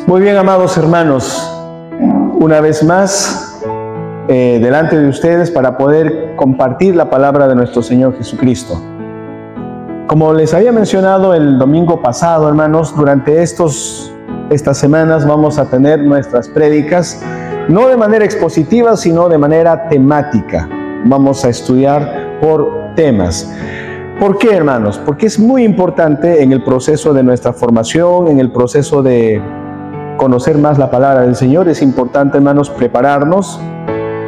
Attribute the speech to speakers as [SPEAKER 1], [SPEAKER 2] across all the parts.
[SPEAKER 1] Muy bien, amados hermanos, una vez más delante de ustedes para poder compartir la palabra de nuestro Señor Jesucristo. Como les había mencionado el domingo pasado, hermanos, durante estas semanas vamos a tener nuestras prédicas, no de manera expositiva, sino de manera temática. Vamos a estudiar por temas. ¿Por qué, hermanos? Porque es muy importante en el proceso de nuestra formación, en el proceso de conocer más la palabra del Señor. Es importante, hermanos, prepararnos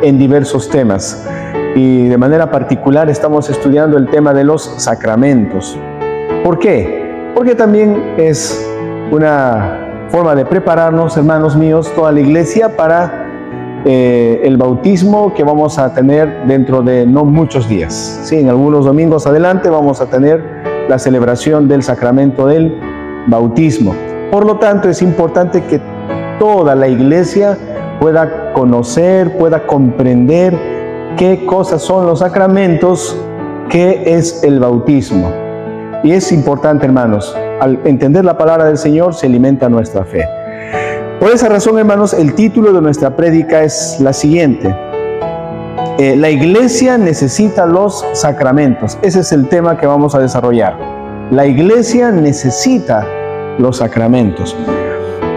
[SPEAKER 1] en diversos temas. Y de manera particular estamos estudiando el tema de los sacramentos. ¿Por qué? Porque también es una forma de prepararnos, hermanos míos, toda la iglesia para el bautismo que vamos a tener dentro de no muchos días. Sí, en algunos domingos adelante vamos a tener la celebración del sacramento del bautismo. Por lo tanto, es importante que toda la iglesia pueda conocer, pueda comprender qué cosas son los sacramentos, qué es el bautismo. Y es importante, hermanos, al entender la palabra del Señor se alimenta nuestra fe. Por esa razón, hermanos, el título de nuestra prédica es la siguiente: la iglesia necesita los sacramentos. Ese es el tema que vamos a desarrollar. La iglesia necesita los sacramentos.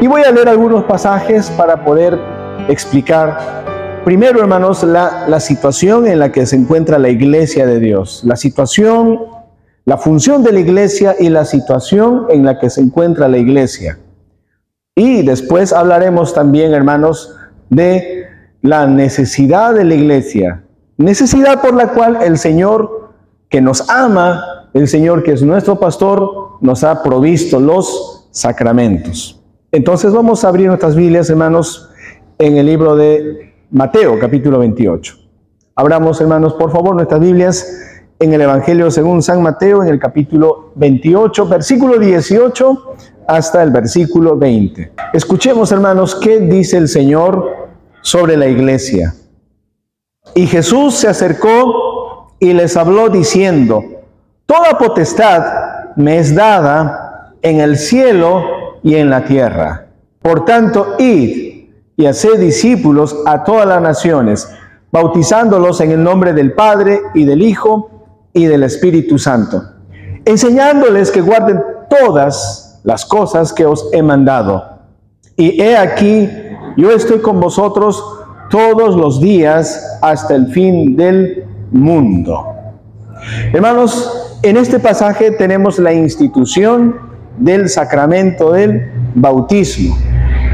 [SPEAKER 1] Y voy a leer algunos pasajes para poder explicar, primero, hermanos, la situación en la que se encuentra la iglesia de Dios. La situación, la función de la iglesia y la situación en la que se encuentra la iglesia. Y después hablaremos también, hermanos, de la necesidad de la iglesia. Necesidad por la cual el Señor, que nos ama, el Señor que es nuestro pastor, nos ha provisto los sacramentos. Entonces vamos a abrir nuestras Biblias, hermanos, en el libro de Mateo, capítulo 28. Abramos, hermanos, por favor, nuestras Biblias en el Evangelio según San Mateo, en el capítulo 28, versículo 18 hasta el versículo 20. Escuchemos, hermanos, qué dice el Señor sobre la iglesia. Y Jesús se acercó y les habló diciendo: toda potestad me es dada en el cielo y en la tierra. Por tanto, id y haced discípulos a todas las naciones, bautizándolos en el nombre del Padre y del Hijo y del Espíritu Santo, enseñándoles que guarden todas las cosas que os he mandado. Y he aquí, yo estoy con vosotros todos los días hasta el fin del mundo. Hermanos, en este pasaje tenemos la institución del sacramento del bautismo.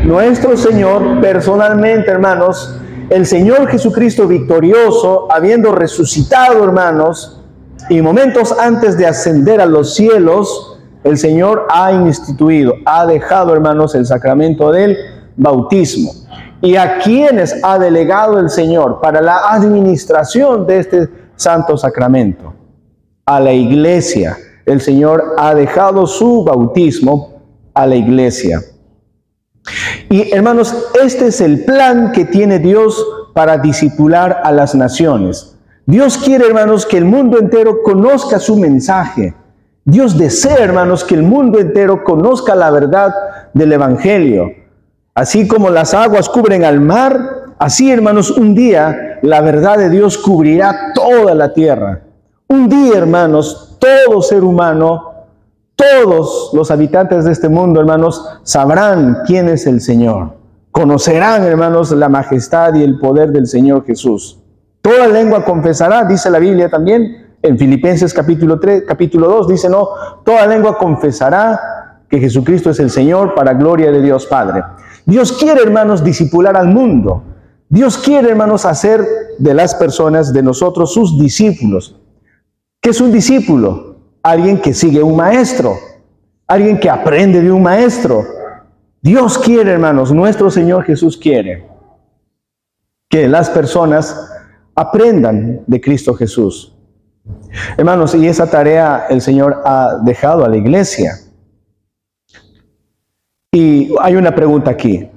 [SPEAKER 1] Nuestro Señor personalmente, hermanos, el Señor Jesucristo victorioso, habiendo resucitado, hermanos, y momentos antes de ascender a los cielos, el Señor ha instituido, ha dejado, hermanos, el sacramento del bautismo. ¿Y a quienes ha delegado el Señor para la administración de este santo sacramento? A la iglesia. El Señor ha dejado su bautismo a la iglesia. Y, hermanos, este es el plan que tiene Dios para discipular a las naciones. Dios quiere, hermanos, que el mundo entero conozca su mensaje. Dios desea, hermanos, que el mundo entero conozca la verdad del Evangelio. Así como las aguas cubren al mar, así, hermanos, un día la verdad de Dios cubrirá toda la tierra. Un día, hermanos, todo ser humano, todos los habitantes de este mundo, hermanos, sabrán quién es el Señor. Conocerán, hermanos, la majestad y el poder del Señor Jesús. Toda lengua confesará, dice la Biblia también. En Filipenses capítulo 2 dice, no, toda lengua confesará que Jesucristo es el Señor para gloria de Dios Padre. Dios quiere, hermanos, discipular al mundo. Dios quiere, hermanos, hacer de las personas, de nosotros, sus discípulos. ¿Qué es un discípulo? Alguien que sigue un maestro, alguien que aprende de un maestro. Dios quiere, hermanos, nuestro Señor Jesús quiere que las personas aprendan de Cristo Jesús. Hermanos, y esa tarea el Señor ha dejado a la iglesia. Y hay una pregunta aquí.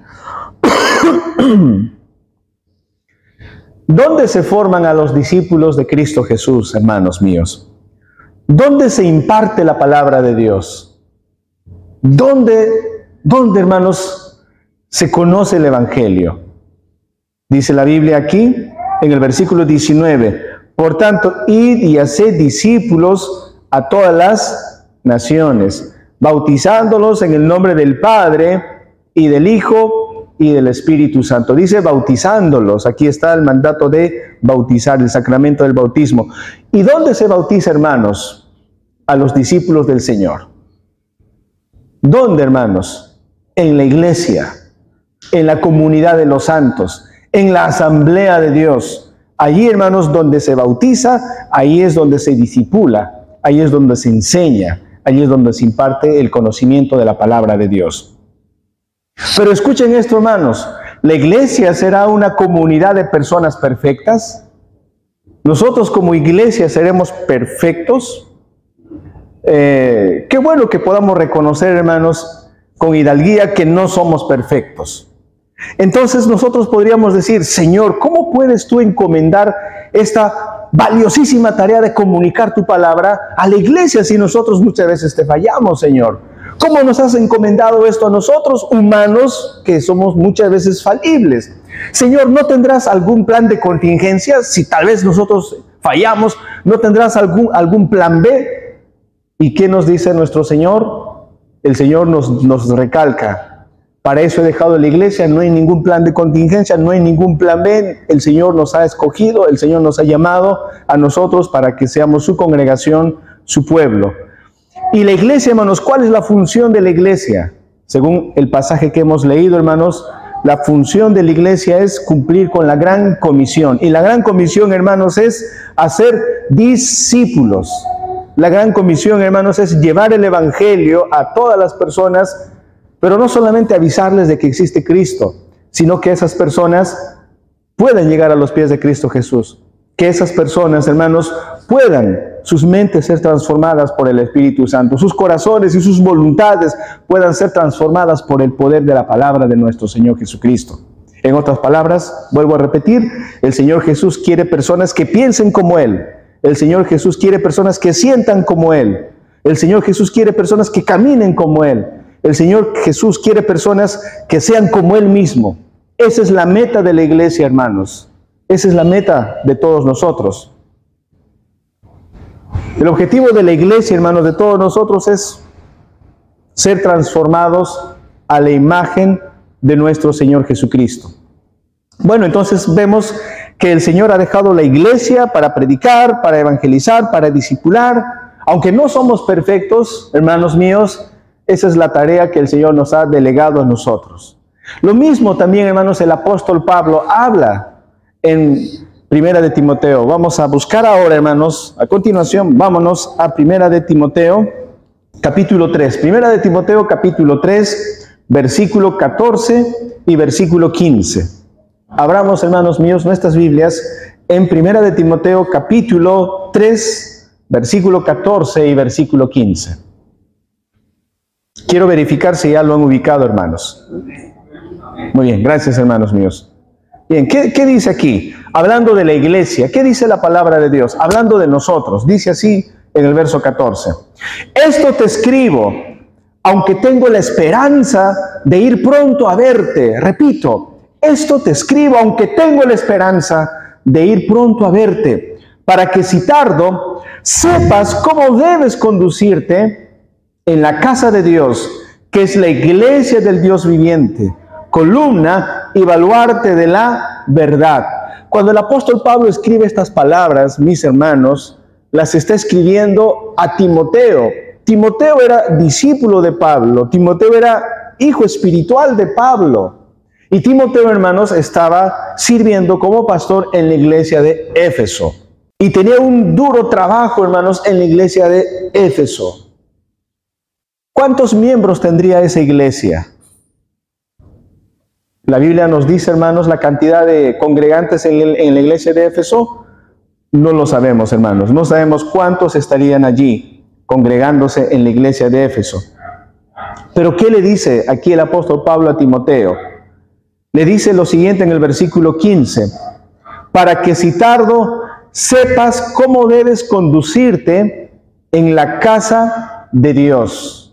[SPEAKER 1] ¿Dónde se forman a los discípulos de Cristo Jesús, hermanos míos? ¿Dónde se imparte la palabra de Dios? ¿Dónde, hermanos, se conoce el Evangelio? Dice la Biblia aquí, en el versículo 19, por tanto, id y haced discípulos a todas las naciones, bautizándolos en el nombre del Padre y del Hijo y del Espíritu Santo. Dice bautizándolos, aquí está el mandato de bautizar, el sacramento del bautismo. ¿Y dónde se bautiza, hermanos? A los discípulos del Señor. ¿Dónde, hermanos? En la iglesia, en la comunidad de los santos, en la asamblea de Dios. Allí, hermanos, donde se bautiza, ahí es donde se discipula, ahí es donde se enseña, allí es donde se imparte el conocimiento de la palabra de Dios. Pero escuchen esto, hermanos, ¿la iglesia será una comunidad de personas perfectas? ¿Nosotros como iglesia seremos perfectos? Qué bueno que podamos reconocer, hermanos, con hidalguía que no somos perfectos. Entonces nosotros podríamos decir, Señor, ¿cómo puedes tú encomendar esta valiosísima tarea de comunicar tu palabra a la iglesia si nosotros muchas veces te fallamos, Señor? ¿Cómo nos has encomendado esto a nosotros, humanos, que somos muchas veces falibles? Señor, ¿no tendrás algún plan de contingencia? Si tal vez nosotros fallamos, ¿no tendrás algún plan B? ¿Y qué nos dice nuestro Señor? El Señor nos recalca: para eso he dejado la iglesia, no hay ningún plan de contingencia, no hay ningún plan B. El Señor nos ha escogido, el Señor nos ha llamado a nosotros para que seamos su congregación, su pueblo. Y la iglesia, hermanos, ¿cuál es la función de la iglesia? Según el pasaje que hemos leído, hermanos, la función de la iglesia es cumplir con la gran comisión. Y la gran comisión, hermanos, es hacer discípulos. La gran comisión, hermanos, es llevar el evangelio a todas las personas, pero no solamente avisarles de que existe Cristo, sino que esas personas puedan llegar a los pies de Cristo Jesús. Que esas personas, hermanos, puedan sus mentes ser transformadas por el Espíritu Santo, sus corazones y sus voluntades puedan ser transformadas por el poder de la palabra de nuestro Señor Jesucristo. En otras palabras, vuelvo a repetir, el Señor Jesús quiere personas que piensen como Él. El Señor Jesús quiere personas que sientan como Él. El Señor Jesús quiere personas que caminen como Él. El Señor Jesús quiere personas que sean como Él mismo. Esa es la meta de la iglesia, hermanos. Esa es la meta de todos nosotros. El objetivo de la iglesia, hermanos, de todos nosotros es ser transformados a la imagen de nuestro Señor Jesucristo. Bueno, entonces vemos que el Señor ha dejado la iglesia para predicar, para evangelizar, para discipular. Aunque no somos perfectos, hermanos míos, esa es la tarea que el Señor nos ha delegado a nosotros. Lo mismo también, hermanos, el apóstol Pablo habla en Primera de Timoteo. Vamos a buscar ahora, hermanos, a continuación, vámonos a Primera de Timoteo, capítulo 3. Primera de Timoteo, capítulo 3, versículo 14 y versículo 15. Abramos, hermanos míos, nuestras Biblias en Primera de Timoteo, capítulo 3, versículo 14 y versículo 15. Quiero verificar si ya lo han ubicado, hermanos. Muy bien, gracias, hermanos míos. Bien, ¿qué dice aquí? Hablando de la iglesia, ¿qué dice la palabra de Dios? Hablando de nosotros, dice así en el verso 14. Esto te escribo, aunque tengo la esperanza de ir pronto a verte. Repito, esto te escribo, aunque tengo la esperanza de ir pronto a verte, para que si tardo, sepas cómo debes conducirte en la casa de Dios, que es la iglesia del Dios viviente, columna y baluarte de la verdad. Cuando el apóstol Pablo escribe estas palabras, mis hermanos, las está escribiendo a Timoteo. Timoteo era discípulo de Pablo, Timoteo era hijo espiritual de Pablo. Y Timoteo, hermanos, estaba sirviendo como pastor en la iglesia de Éfeso. Y tenía un duro trabajo, hermanos, en la iglesia de Éfeso. ¿Cuántos miembros tendría esa iglesia? La Biblia nos dice, hermanos, la cantidad de congregantes en la iglesia de Éfeso. No lo sabemos, hermanos. No sabemos cuántos estarían allí congregándose en la iglesia de Éfeso. Pero ¿qué le dice aquí el apóstol Pablo a Timoteo? Le dice lo siguiente en el versículo 15. Para que si tardo, sepas cómo debes conducirte en la casa de Dios.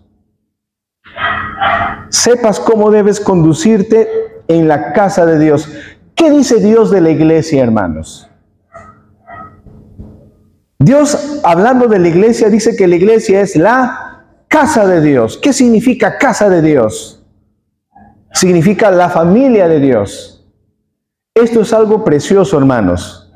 [SPEAKER 1] sepas cómo debes conducirte en la casa de Dios. ¿Qué dice Dios de la iglesia, hermanos? Dios, hablando de la iglesia, dice que la iglesia es la casa de Dios. ¿Qué significa casa de Dios? Significa la familia de Dios. Esto es algo precioso, hermanos.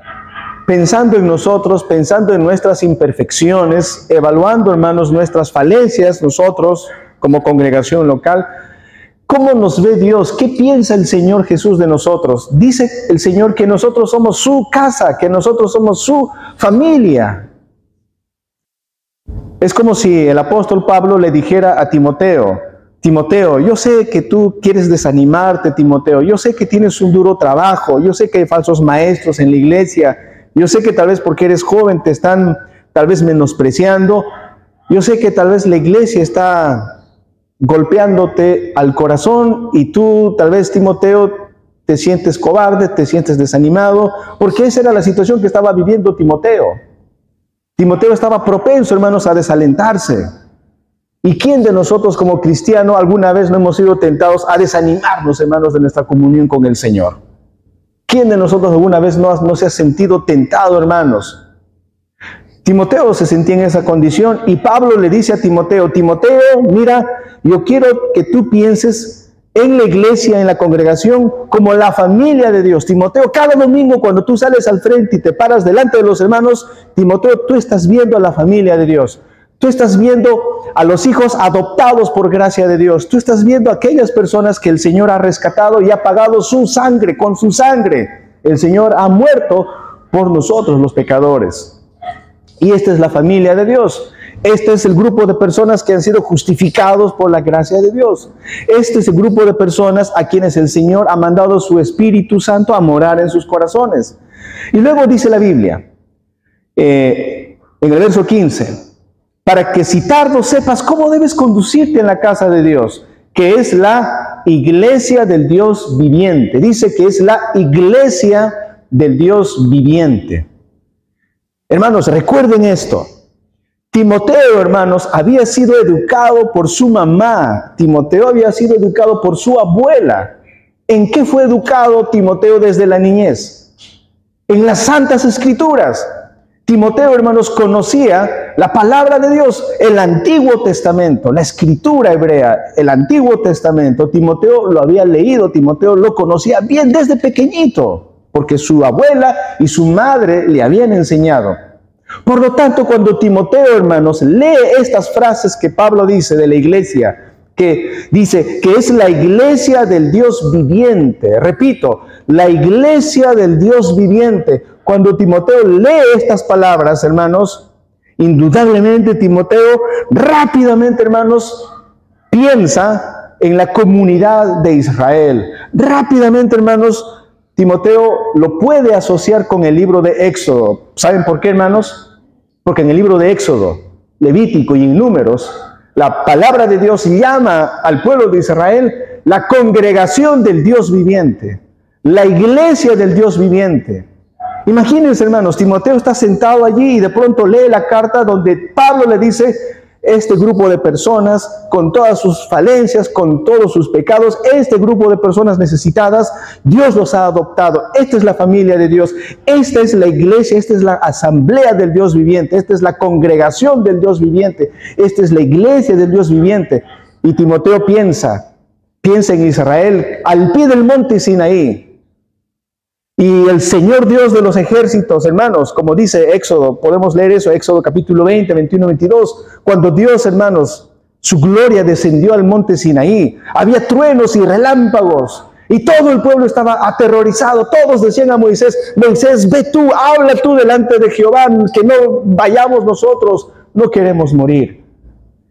[SPEAKER 1] Pensando en nosotros, pensando en nuestras imperfecciones, evaluando, hermanos, nuestras falencias, nosotros como congregación local, ¿cómo nos ve Dios? ¿Qué piensa el Señor Jesús de nosotros? Dice el Señor que nosotros somos su casa, que nosotros somos su familia. Es como si el apóstol Pablo le dijera a Timoteo: Timoteo, yo sé que tú quieres desanimarte, Timoteo. Yo sé que tienes un duro trabajo. Yo sé que hay falsos maestros en la iglesia. Yo sé que tal vez porque eres joven te están tal vez menospreciando. Yo sé que tal vez la iglesia está golpeándote al corazón y tú tal vez, Timoteo, te sientes cobarde, te sientes desanimado, porque esa era la situación que estaba viviendo Timoteo. Timoteo estaba propenso, hermanos, a desalentarse. ¿Y quién de nosotros como cristiano alguna vez no hemos sido tentados a desanimarnos, hermanos, de nuestra comunión con el Señor? ¿Quién de nosotros alguna vez no se ha sentido tentado, hermanos? Timoteo se sentía en esa condición y Pablo le dice a Timoteo: Timoteo, mira, yo quiero que tú pienses en la iglesia, en la congregación, como la familia de Dios. Timoteo, cada domingo cuando tú sales al frente y te paras delante de los hermanos, Timoteo, tú estás viendo a la familia de Dios. Tú estás viendo a los hijos adoptados por gracia de Dios. Tú estás viendo a aquellas personas que el Señor ha rescatado y ha pagado su sangre, con su sangre. El Señor ha muerto por nosotros los pecadores. Y esta es la familia de Dios. Este es el grupo de personas que han sido justificados por la gracia de Dios. Este es el grupo de personas a quienes el Señor ha mandado su Espíritu Santo a morar en sus corazones. Y luego dice la Biblia, en el verso 15, para que si tardo sepas cómo debes conducirte en la casa de Dios, que es la iglesia del Dios viviente. Dice que es la iglesia del Dios viviente. Hermanos, recuerden esto. Timoteo, hermanos, había sido educado por su mamá. Timoteo había sido educado por su abuela. ¿En qué fue educado Timoteo desde la niñez? En las Santas Escrituras. Timoteo, hermanos, conocía la palabra de Dios, el Antiguo Testamento, la escritura hebrea, el Antiguo Testamento. Timoteo lo había leído, Timoteo lo conocía bien desde pequeñito, porque su abuela y su madre le habían enseñado. Por lo tanto, cuando Timoteo, hermanos, lee estas frases que Pablo dice de la iglesia, que dice que es la iglesia del Dios viviente, repito, la iglesia del Dios viviente. Cuando Timoteo lee estas palabras, hermanos, indudablemente Timoteo rápidamente, hermanos, piensa en la comunidad de Israel. Rápidamente, hermanos, Timoteo lo puede asociar con el libro de Éxodo. ¿Saben por qué, hermanos? Porque en el libro de Éxodo, Levítico y en Números, la palabra de Dios llama al pueblo de Israel la congregación del Dios viviente, la iglesia del Dios viviente. Imagínense, hermanos, Timoteo está sentado allí y de pronto lee la carta donde Pablo le dice: este grupo de personas, con todas sus falencias, con todos sus pecados, este grupo de personas necesitadas, Dios los ha adoptado. Esta es la familia de Dios, esta es la iglesia, esta es la asamblea del Dios viviente, esta es la congregación del Dios viviente, esta es la iglesia del Dios viviente. Y Timoteo piensa en Israel, al pie del monte Sinaí. Y el Señor Dios de los ejércitos, hermanos, como dice Éxodo, podemos leer eso, Éxodo capítulo 20, 21, 22, cuando Dios, hermanos, su gloria descendió al monte Sinaí, había truenos y relámpagos, y todo el pueblo estaba aterrorizado. Todos decían a Moisés: Moisés, ve tú, habla tú delante de Jehová, que no vayamos nosotros, no queremos morir.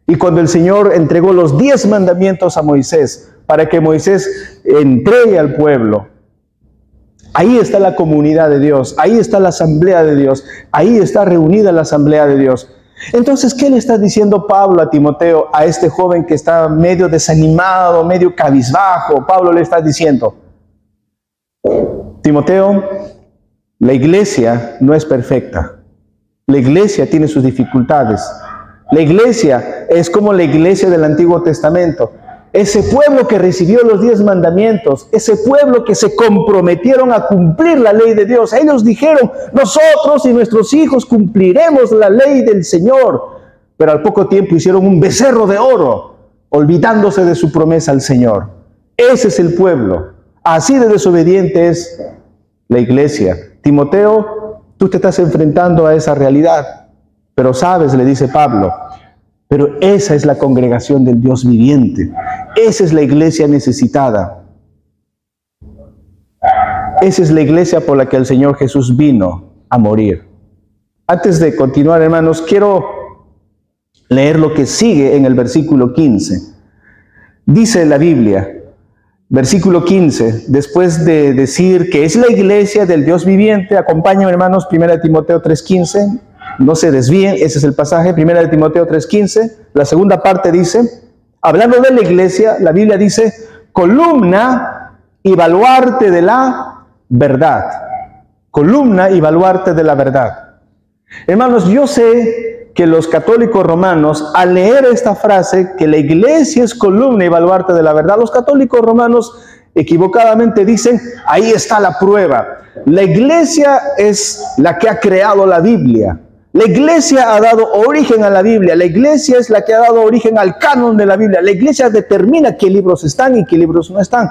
[SPEAKER 1] Y cuando el Señor entregó los 10 mandamientos a Moisés, para que Moisés entregue al pueblo, ahí está la comunidad de Dios, ahí está la asamblea de Dios, ahí está reunida la asamblea de Dios. Entonces, ¿qué le está diciendo Pablo a Timoteo, a este joven que está medio desanimado, medio cabizbajo? Pablo le está diciendo: Timoteo, la iglesia no es perfecta. La iglesia tiene sus dificultades. La iglesia es como la iglesia del Antiguo Testamento. ese pueblo que recibió los 10 mandamientos, ese pueblo que se comprometieron a cumplir la ley de Dios. Ellos dijeron, nosotros y nuestros hijos cumpliremos la ley del Señor. Pero al poco tiempo hicieron un becerro de oro, olvidándose de su promesa al Señor. Ese es el pueblo. Así de desobediente es la iglesia. Timoteo, tú te estás enfrentando a esa realidad. Pero sabes, le dice Pablo, pero esa es la congregación del Dios viviente. Esa es la iglesia necesitada. Esa es la iglesia por la que el Señor Jesús vino a morir. Antes de continuar, hermanos, quiero leer lo que sigue en el versículo 15. Dice la Biblia, versículo 15, después de decir que es la iglesia del Dios viviente, acompáñenme, hermanos, 1 Timoteo 3:15. No se desvíen, ese es el pasaje, 1 Timoteo 3:15. La segunda parte dice, hablando de la iglesia, la Biblia dice, columna y baluarte de la verdad. Columna y baluarte de la verdad. Hermanos, yo sé que los católicos romanos, al leer esta frase, que la iglesia es columna y baluarte de la verdad, los católicos romanos equivocadamente dicen, ahí está la prueba. La iglesia es la que ha creado la Biblia. La iglesia ha dado origen a la Biblia. La iglesia es la que ha dado origen al canon de la Biblia. La iglesia determina qué libros están y qué libros no están.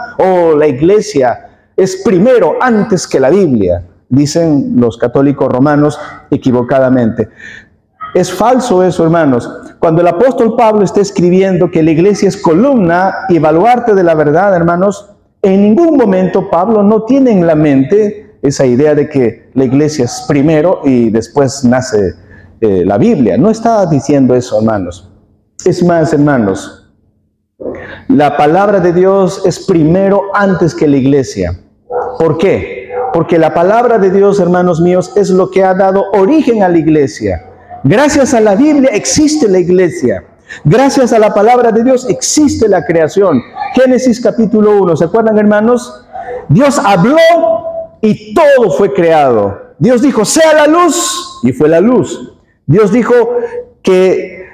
[SPEAKER 1] La iglesia es primero antes que la Biblia, dicen los católicos romanos equivocadamente. Es falso eso, hermanos. Cuando el apóstol Pablo está escribiendo que la iglesia es columna y baluarte de la verdad, hermanos, en ningún momento Pablo no tiene en la mente esa idea de que la iglesia es primero y después nace la Biblia. No está diciendo eso, hermanos. Es más, hermanos, la palabra de Dios es primero antes que la iglesia. ¿Por qué? Porque la palabra de Dios, hermanos míos, es lo que ha dado origen a la iglesia. Gracias a la Biblia existe la iglesia. Gracias a la palabra de Dios existe la creación. Génesis capítulo 1, ¿se acuerdan, hermanos? Dios habló y todo fue creado. Dios dijo, sea la luz, y fue la luz. Dios dijo que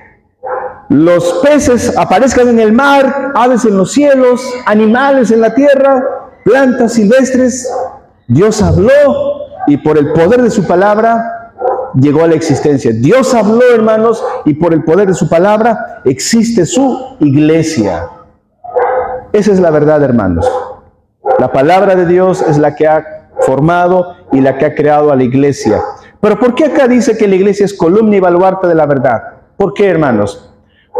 [SPEAKER 1] los peces aparezcan en el mar, aves en los cielos, animales en la tierra, plantas silvestres. Dios habló y por el poder de su palabra llegó a la existencia. Dios habló, hermanos, y por el poder de su palabra existe su iglesia. Esa es la verdad, hermanos. La palabra de Dios es la que ha formado y la que ha creado a la iglesia. Pero ¿por qué acá dice que la iglesia es columna y baluarte de la verdad? ¿Por qué, hermanos?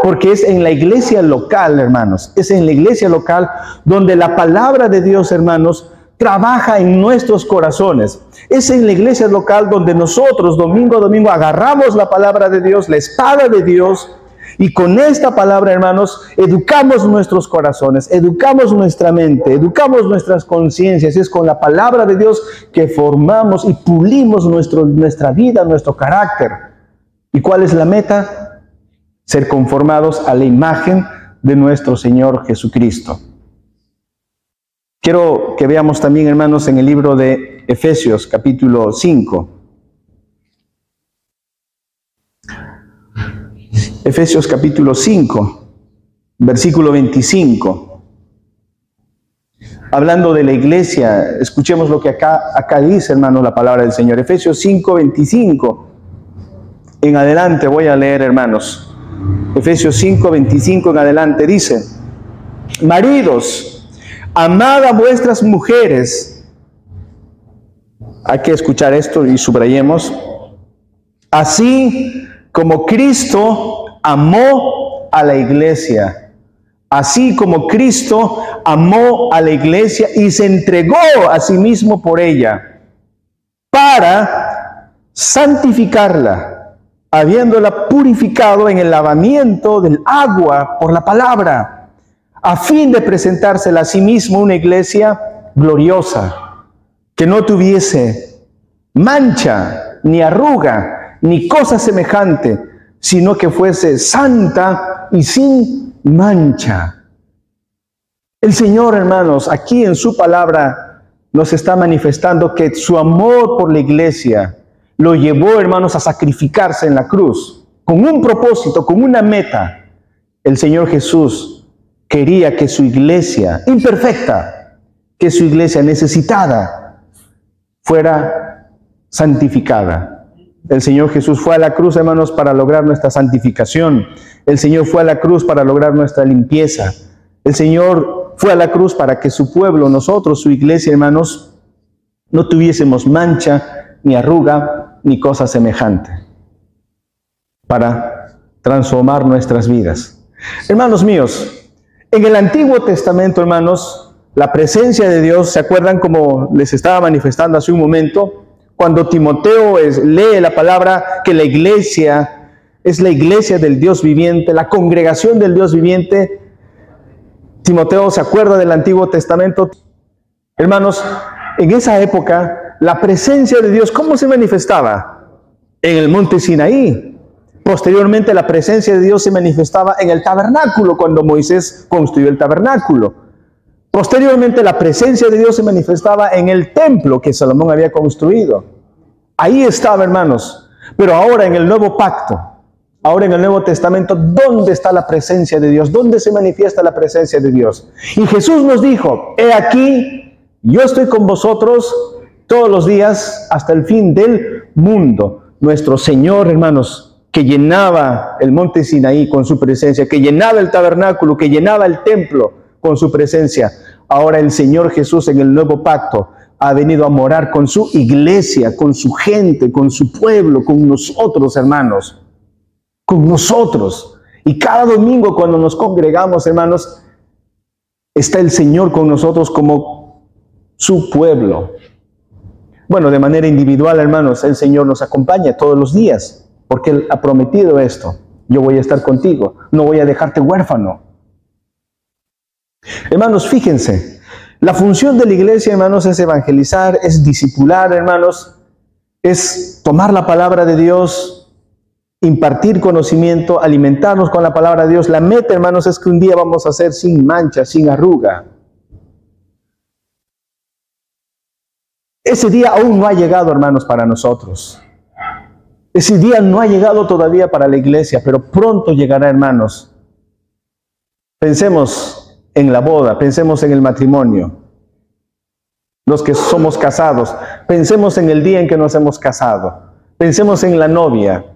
[SPEAKER 1] Porque es en la iglesia local, hermanos. Es en la iglesia local donde la palabra de Dios, hermanos, trabaja en nuestros corazones. Es en la iglesia local donde nosotros, domingo a domingo, agarramos la palabra de Dios, la espada de Dios, y con esta palabra, hermanos, educamos nuestros corazones, educamos nuestra mente, educamos nuestras conciencias. Es con la palabra de Dios que formamos y pulimos nuestra vida, nuestro carácter. ¿Y cuál es la meta? Ser conformados a la imagen de nuestro Señor Jesucristo. Quiero que veamos también, hermanos, en el libro de Efesios, capítulo 5. Efesios capítulo 5, versículo 25. Hablando de la iglesia, escuchemos lo que acá dice, hermanos, la palabra del Señor. Efesios 5, 25. En adelante voy a leer, hermanos. Efesios 5, 25 en adelante dice, maridos, amad a vuestras mujeres. Hay que escuchar esto y subrayemos. Así como Cristo amó a la iglesia. Así como Cristo amó a la iglesia y se entregó a sí mismo por ella, para santificarla, habiéndola purificado en el lavamiento del agua por la palabra, a fin de presentársela a sí mismo una iglesia gloriosa, que no tuviese mancha, ni arruga, ni cosa semejante, sino que fuese santa y sin mancha. El Señor, hermanos, aquí en su palabra nos está manifestando que su amor por la iglesia lo llevó, hermanos, a sacrificarse en la cruz, con un propósito, con una meta. El Señor Jesús quería que su iglesia, imperfecta, que su iglesia necesitada, fuera santificada. El Señor Jesús fue a la cruz, hermanos, para lograr nuestra santificación. El Señor fue a la cruz para lograr nuestra limpieza. El Señor fue a la cruz para que su pueblo, nosotros, su iglesia, hermanos, no tuviésemos mancha, ni arruga, ni cosa semejante, para transformar nuestras vidas. Hermanos míos, en el Antiguo Testamento, hermanos, la presencia de Dios, ¿se acuerdan como les estaba manifestando hace un momento? Cuando Timoteo lee la palabra que la iglesia es la iglesia del Dios viviente, la congregación del Dios viviente, Timoteo se acuerda del Antiguo Testamento. Hermanos, en esa época, la presencia de Dios, ¿cómo se manifestaba? En el monte Sinaí. Posteriormente, la presencia de Dios se manifestaba en el tabernáculo, cuando Moisés construyó el tabernáculo. Posteriormente, la presencia de Dios se manifestaba en el templo que Salomón había construido. Ahí estaba, hermanos. Pero ahora en el nuevo pacto, ahora en el Nuevo Testamento, ¿dónde está la presencia de Dios? ¿Dónde se manifiesta la presencia de Dios? Y Jesús nos dijo, he aquí, yo estoy con vosotros todos los días hasta el fin del mundo. Nuestro Señor, hermanos, que llenaba el monte Sinaí con su presencia, que llenaba el tabernáculo, que llenaba el templo con su presencia. Ahora el Señor Jesús en el nuevo pacto ha venido a morar con su iglesia, con su gente, con su pueblo, con nosotros, hermanos. Con nosotros. Y cada domingo cuando nos congregamos, hermanos, está el Señor con nosotros como su pueblo. Bueno, de manera individual, hermanos, el Señor nos acompaña todos los días, porque Él ha prometido esto. Yo voy a estar contigo, no voy a dejarte huérfano. Hermanos, fíjense, la función de la iglesia, hermanos, es evangelizar, es discipular, hermanos, es tomar la palabra de Dios, impartir conocimiento, alimentarnos con la palabra de Dios. La meta, hermanos, es que un día vamos a ser sin mancha, sin arruga. Ese día aún no ha llegado, hermanos, para nosotros. Ese día no ha llegado todavía para la iglesia, pero pronto llegará, hermanos. Pensemos en la boda, pensemos en el matrimonio. Los que somos casados, pensemos en el día en que nos hemos casado. Pensemos en la novia.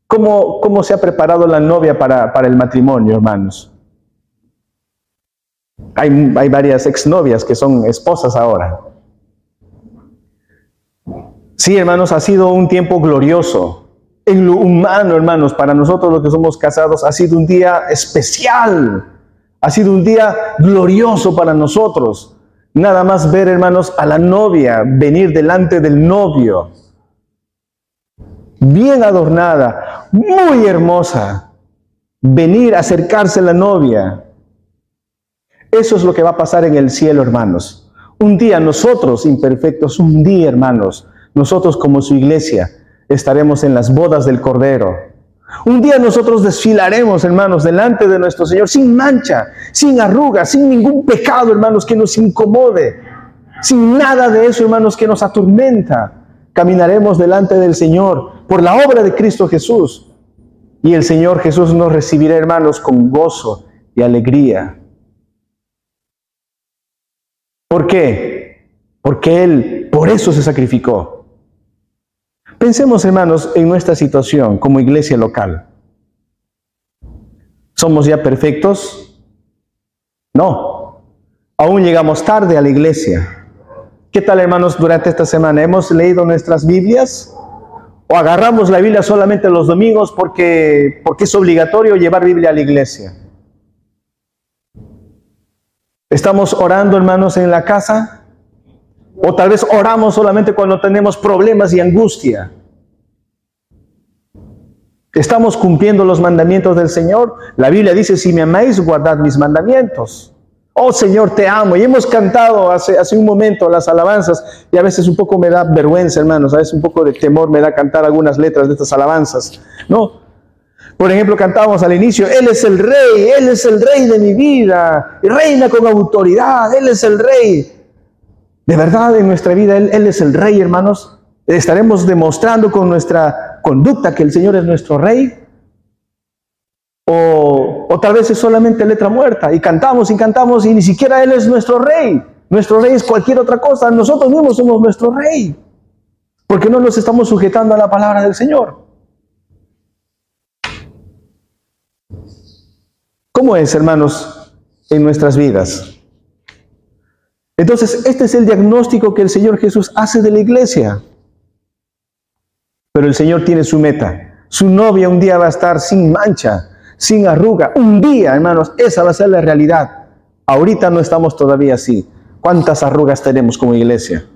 [SPEAKER 1] ¿Cómo se ha preparado la novia para el matrimonio, hermanos? Hay varias exnovias que son esposas ahora. Sí, hermanos, ha sido un tiempo glorioso. En lo humano, hermanos, para nosotros los que somos casados, ha sido un día especial. Ha sido un día glorioso para nosotros. Nada más ver, hermanos, a la novia venir delante del novio. Bien adornada, muy hermosa. Venir a acercarse a la novia. Eso es lo que va a pasar en el cielo, hermanos. Un día nosotros, imperfectos, un día, hermanos, nosotros como su iglesia, estaremos en las bodas del Cordero. Un día nosotros desfilaremos, hermanos, delante de nuestro Señor, sin mancha, sin arruga, sin ningún pecado, hermanos, que nos incomode. Sin nada de eso, hermanos, que nos atormenta. Caminaremos delante del Señor por la obra de Cristo Jesús. Y el Señor Jesús nos recibirá, hermanos, con gozo y alegría. ¿Por qué? Porque Él por eso se sacrificó. Pensemos, hermanos, en nuestra situación como iglesia local. ¿Somos ya perfectos? No. Aún llegamos tarde a la iglesia. ¿Qué tal, hermanos, durante esta semana? ¿Hemos leído nuestras Biblias? ¿O agarramos la Biblia solamente los domingos porque es obligatorio llevar Biblia a la iglesia? ¿Estamos orando, hermanos, en la casa? ¿O tal vez oramos solamente cuando tenemos problemas y angustia? ¿Estamos cumpliendo los mandamientos del Señor? La Biblia dice, si me amáis, guardad mis mandamientos. Oh Señor, te amo. Y hemos cantado hace un momento las alabanzas, y a veces un poco me da vergüenza, hermanos, a veces un poco de temor me da cantar algunas letras de estas alabanzas, ¿no? Por ejemplo, cantábamos al inicio, Él es el Rey de mi vida, y reina con autoridad, Él es el Rey. De verdad, en nuestra vida, Él es el Rey, hermanos. ¿Estaremos demostrando con nuestra conducta que el Señor es nuestro Rey? O tal vez es solamente letra muerta y cantamos y ni siquiera Él es nuestro rey. Nuestro rey es cualquier otra cosa. Nosotros mismos somos nuestro rey. Porque no nos estamos sujetando a la palabra del Señor. ¿Cómo es, hermanos, en nuestras vidas? Entonces, este es el diagnóstico que el Señor Jesús hace de la iglesia. Pero el Señor tiene su meta. Su novia un día va a estar sin mancha, sin arruga. Un día, hermanos, esa va a ser la realidad. Ahorita no estamos todavía así. ¿Cuántas arrugas tenemos como iglesia?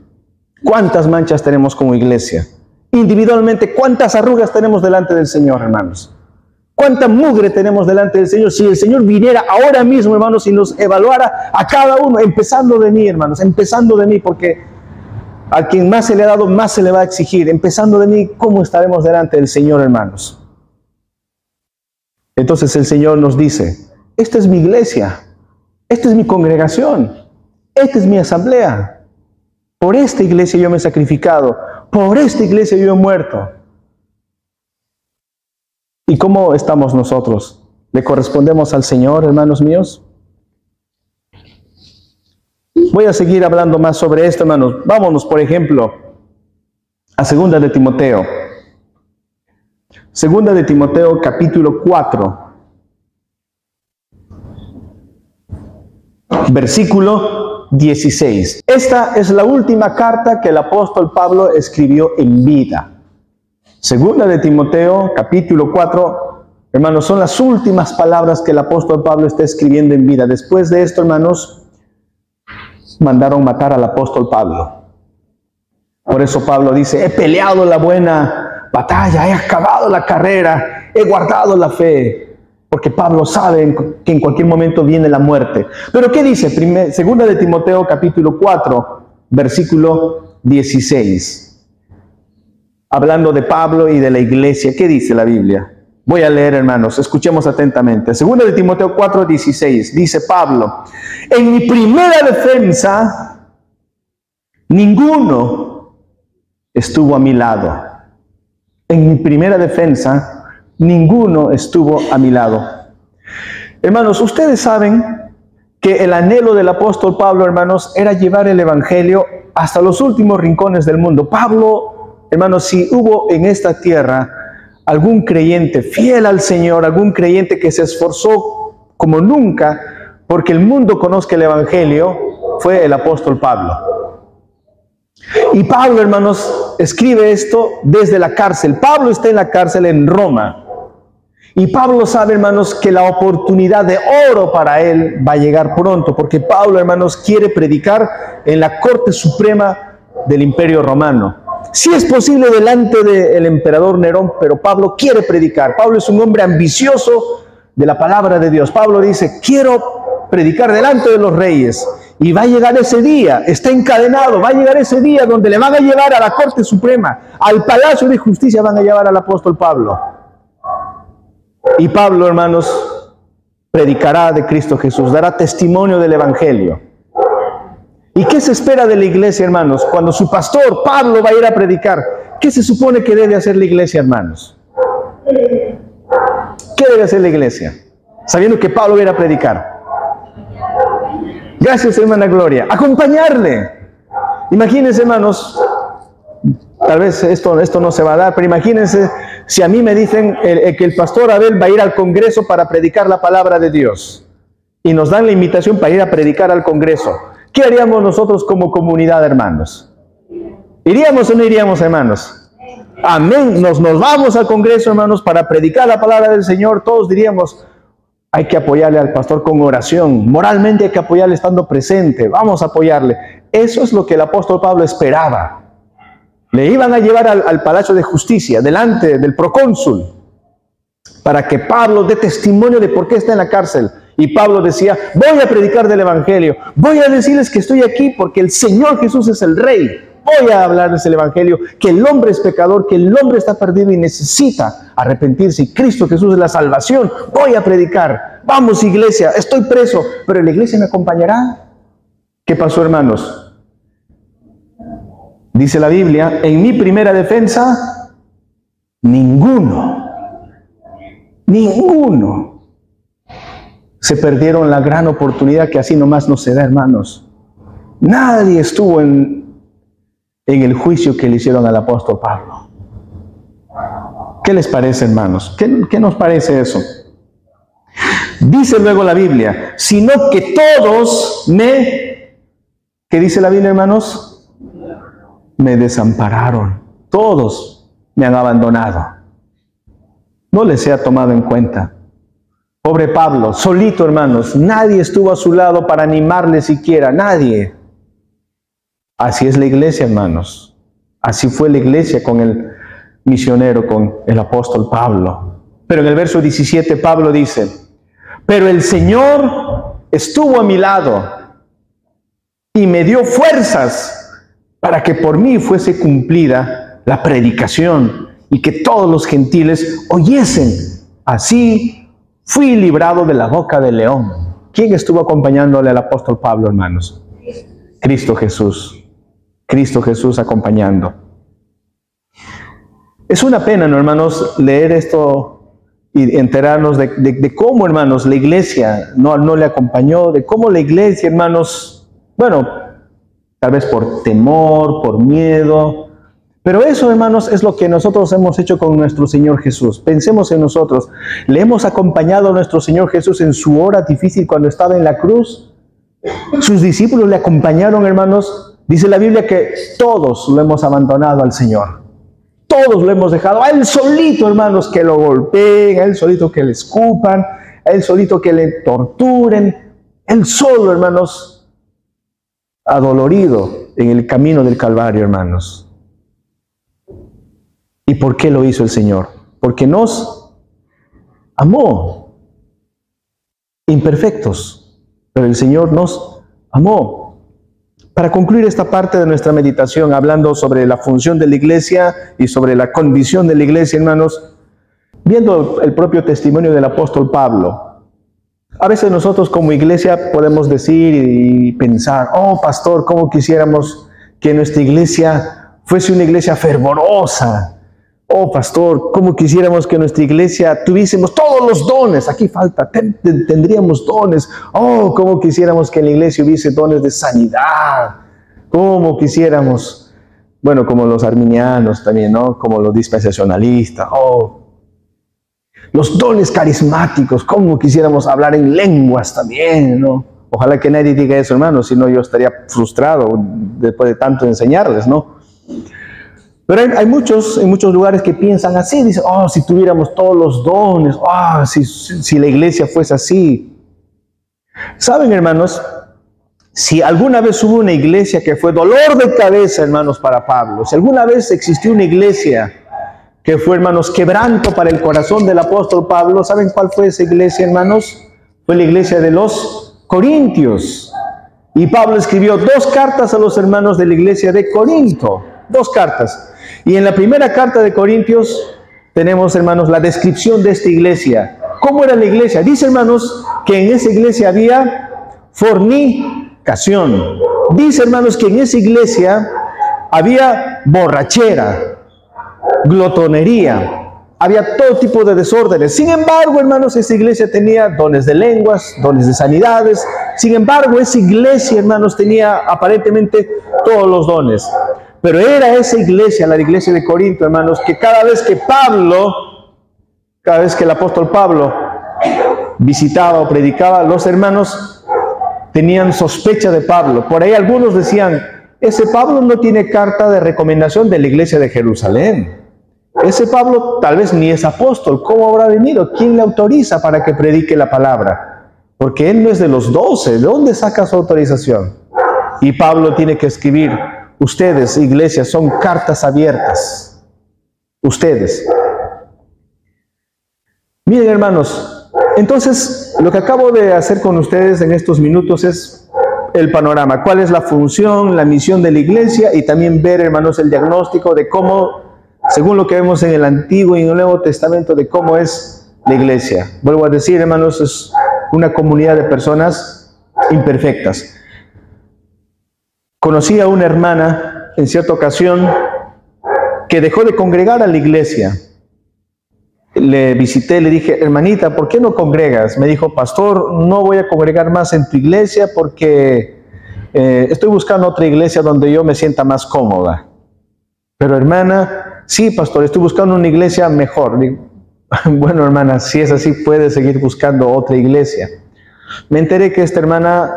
[SPEAKER 1] ¿Cuántas manchas tenemos como iglesia? Individualmente, ¿cuántas arrugas tenemos delante del Señor, hermanos? ¿Cuánta mugre tenemos delante del Señor? Si el Señor viniera ahora mismo, hermanos, y nos evaluara a cada uno, empezando de mí, hermanos, empezando de mí, porque a quien más se le ha dado, más se le va a exigir. Empezando de mí, ¿cómo estaremos delante del Señor, hermanos? Entonces el Señor nos dice, esta es mi iglesia, esta es mi congregación, esta es mi asamblea. Por esta iglesia yo me he sacrificado, por esta iglesia yo he muerto. ¿Y cómo estamos nosotros? ¿Le correspondemos al Señor, hermanos míos? Voy a seguir hablando más sobre esto, hermanos. Vámonos, por ejemplo, a 2 de Timoteo. 2 de Timoteo, capítulo 4. Versículo 16. Esta es la última carta que el apóstol Pablo escribió en vida. 2 de Timoteo, capítulo 4, hermanos, son las últimas palabras que el apóstol Pablo está escribiendo en vida. Después de esto, hermanos, mandaron matar al apóstol Pablo. Por eso Pablo dice, he peleado la buena batalla, he acabado la carrera, he guardado la fe. Porque Pablo sabe que en cualquier momento viene la muerte. Pero ¿qué dice? 2 de Timoteo, capítulo 4, versículo 16. Hablando de Pablo y de la iglesia, ¿qué dice la Biblia? Voy a leer, hermanos, escuchemos atentamente. 2 de Timoteo 4, 16, dice Pablo, en mi primera defensa, ninguno estuvo a mi lado. En mi primera defensa, ninguno estuvo a mi lado. Hermanos, ustedes saben que el anhelo del apóstol Pablo, hermanos, era llevar el evangelio hasta los últimos rincones del mundo. Pablo, hermanos, si hubo en esta tierra algún creyente fiel al Señor, algún creyente que se esforzó como nunca porque el mundo conozca el evangelio, fue el apóstol Pablo. Y Pablo, hermanos, escribe esto desde la cárcel. Pablo está en la cárcel en Roma. Y Pablo sabe, hermanos, que la oportunidad de oro para él va a llegar pronto, porque Pablo, hermanos, quiere predicar en la corte suprema del Imperio Romano. Sí es posible delante del emperador Nerón, pero Pablo quiere predicar. Pablo es un hombre ambicioso de la palabra de Dios. Pablo dice, quiero predicar delante de los reyes. Y va a llegar ese día, está encadenado, va a llegar ese día donde le van a llevar a la corte suprema, al palacio de justicia van a llevar al apóstol Pablo. Y Pablo, hermanos, predicará de Cristo Jesús, dará testimonio del evangelio. ¿Y qué se espera de la iglesia, hermanos? Cuando su pastor, Pablo, va a ir a predicar, ¿qué se supone que debe hacer la iglesia, hermanos? ¿Qué debe hacer la iglesia? Sabiendo que Pablo va a ir a predicar. Gracias, hermana Gloria. Acompañarle. Imagínense, hermanos, tal vez esto no se va a dar, pero imagínense si a mí me dicen que el pastor Abel va a ir al Congreso para predicar la palabra de Dios. Y nos dan la invitación para ir a predicar al Congreso. ¿Qué haríamos nosotros como comunidad, hermanos? ¿Iríamos o no iríamos, hermanos? Amén. Nos vamos al Congreso, hermanos, para predicar la palabra del Señor. Todos diríamos, hay que apoyarle al pastor con oración. Moralmente hay que apoyarle estando presente. Vamos a apoyarle. Eso es lo que el apóstol Pablo esperaba. Le iban a llevar al Palacio de Justicia, delante del procónsul, para que Pablo dé testimonio de por qué está en la cárcel. Y Pablo decía, voy a predicar del evangelio. Voy a decirles que estoy aquí porque el Señor Jesús es el Rey. Voy a hablarles el evangelio, que el hombre es pecador, que el hombre está perdido y necesita arrepentirse. Y Cristo Jesús es la salvación. Voy a predicar. Vamos, iglesia, estoy preso, pero la iglesia me acompañará. ¿Qué pasó, hermanos? Dice la Biblia, en mi primera defensa, ninguno se perdieron la gran oportunidad que así nomás no se da, hermanos. Nadie estuvo en el juicio que le hicieron al apóstol Pablo. ¿Qué les parece, hermanos? ¿Qué nos parece eso? Dice luego la Biblia, sino que todos ¿qué dice la Biblia, hermanos? Me desampararon. Todos me han abandonado. No les he tomado en cuenta. Pobre Pablo, solito, hermanos. Nadie estuvo a su lado para animarle siquiera. Nadie. Así es la iglesia, hermanos. Así fue la iglesia con el misionero, con el apóstol Pablo. Pero en el verso 17 Pablo dice, pero el Señor estuvo a mi lado y me dio fuerzas para que por mí fuese cumplida la predicación y que todos los gentiles oyesen. Así fui librado de la boca del león. ¿Quién estuvo acompañándole al apóstol Pablo, hermanos? Cristo Jesús. Cristo Jesús acompañando. Es una pena, ¿no, hermanos, leer esto y enterarnos de cómo, hermanos, la iglesia no le acompañó, de cómo la iglesia, hermanos, bueno, tal vez por temor, por miedo, pero eso, hermanos, es lo que nosotros hemos hecho con nuestro Señor Jesús. Pensemos en nosotros. ¿Le hemos acompañado a nuestro Señor Jesús en su hora difícil cuando estaba en la cruz? Sus discípulos le acompañaron, hermanos. Dice la Biblia que todos lo hemos abandonado al Señor. Todos lo hemos dejado a Él solito, hermanos, que lo golpeen, a Él solito que le escupan, a Él solito que le torturen. Él solo, hermanos, adolorido en el camino del Calvario, hermanos. ¿Y por qué lo hizo el Señor? Porque nos amó. Imperfectos, pero el Señor nos amó. Para concluir esta parte de nuestra meditación, hablando sobre la función de la iglesia y sobre la condición de la iglesia, hermanos, viendo el propio testimonio del apóstol Pablo, a veces nosotros como iglesia podemos decir y pensar, oh pastor, cómo quisiéramos que nuestra iglesia fuese una iglesia fervorosa. Oh pastor, cómo quisiéramos que nuestra iglesia tuviésemos todos los dones. Aquí falta, tendríamos dones. Oh, cómo quisiéramos que en la iglesia hubiese dones de sanidad. Cómo quisiéramos, bueno, como los arminianos también, ¿no? Como los dispensacionalistas. Oh, los dones carismáticos. Cómo quisiéramos hablar en lenguas también, ¿no? Ojalá que nadie diga eso, hermano, si no yo estaría frustrado después de tanto enseñarles, ¿no? Pero hay muchos, en muchos lugares que piensan así, dicen, oh, si tuviéramos todos los dones, oh, si la iglesia fuese así. ¿Saben, hermanos? Si alguna vez hubo una iglesia que fue dolor de cabeza, hermanos, para Pablo, si alguna vez existió una iglesia que fue, hermanos, quebranto para el corazón del apóstol Pablo, ¿saben cuál fue esa iglesia, hermanos? Fue la iglesia de los Corintios. Y Pablo escribió 2 cartas a los hermanos de la iglesia de Corinto. 2 cartas. Y en la primera carta de Corintios tenemos, hermanos, la descripción de esta iglesia. ¿Cómo era la iglesia? Dice, hermanos, que en esa iglesia había fornicación. Dice, hermanos, que en esa iglesia había borrachera, glotonería, había todo tipo de desórdenes. Sin embargo, hermanos, esa iglesia tenía dones de lenguas, dones de sanidades. Sin embargo, esa iglesia, hermanos, tenía aparentemente todos los dones. Pero era esa iglesia, la iglesia de Corinto, hermanos, que cada vez que el apóstol Pablo visitaba o predicaba, los hermanos tenían sospecha de Pablo. Por ahí algunos decían, ese Pablo no tiene carta de recomendación de la iglesia de Jerusalén. Ese Pablo tal vez ni es apóstol. ¿Cómo habrá venido? ¿Quién le autoriza para que predique la palabra? Porque él no es de los 12. ¿De dónde saca su autorización? Y Pablo tiene que escribir, ustedes, iglesia, son cartas abiertas. Ustedes. Miren, hermanos, entonces lo que acabo de hacer con ustedes en estos minutos es el panorama. ¿Cuál es la función, la misión de la iglesia? Y también ver, hermanos, el diagnóstico de cómo, según lo que vemos en el Antiguo y en el Nuevo Testamento, de cómo es la iglesia. Vuelvo a decir, hermanos, es una comunidad de personas imperfectas. Conocí a una hermana en cierta ocasión que dejó de congregar a la iglesia. le visité, le dije, hermanita, ¿por qué no congregas? Me dijo, pastor, no voy a congregar más en tu iglesia porque estoy buscando otra iglesia donde yo me sienta más cómoda. Pero hermana, sí, pastor, estoy buscando una iglesia mejor. Digo, bueno, hermana, si es así, puede seguir buscando otra iglesia. Me enteré que esta hermana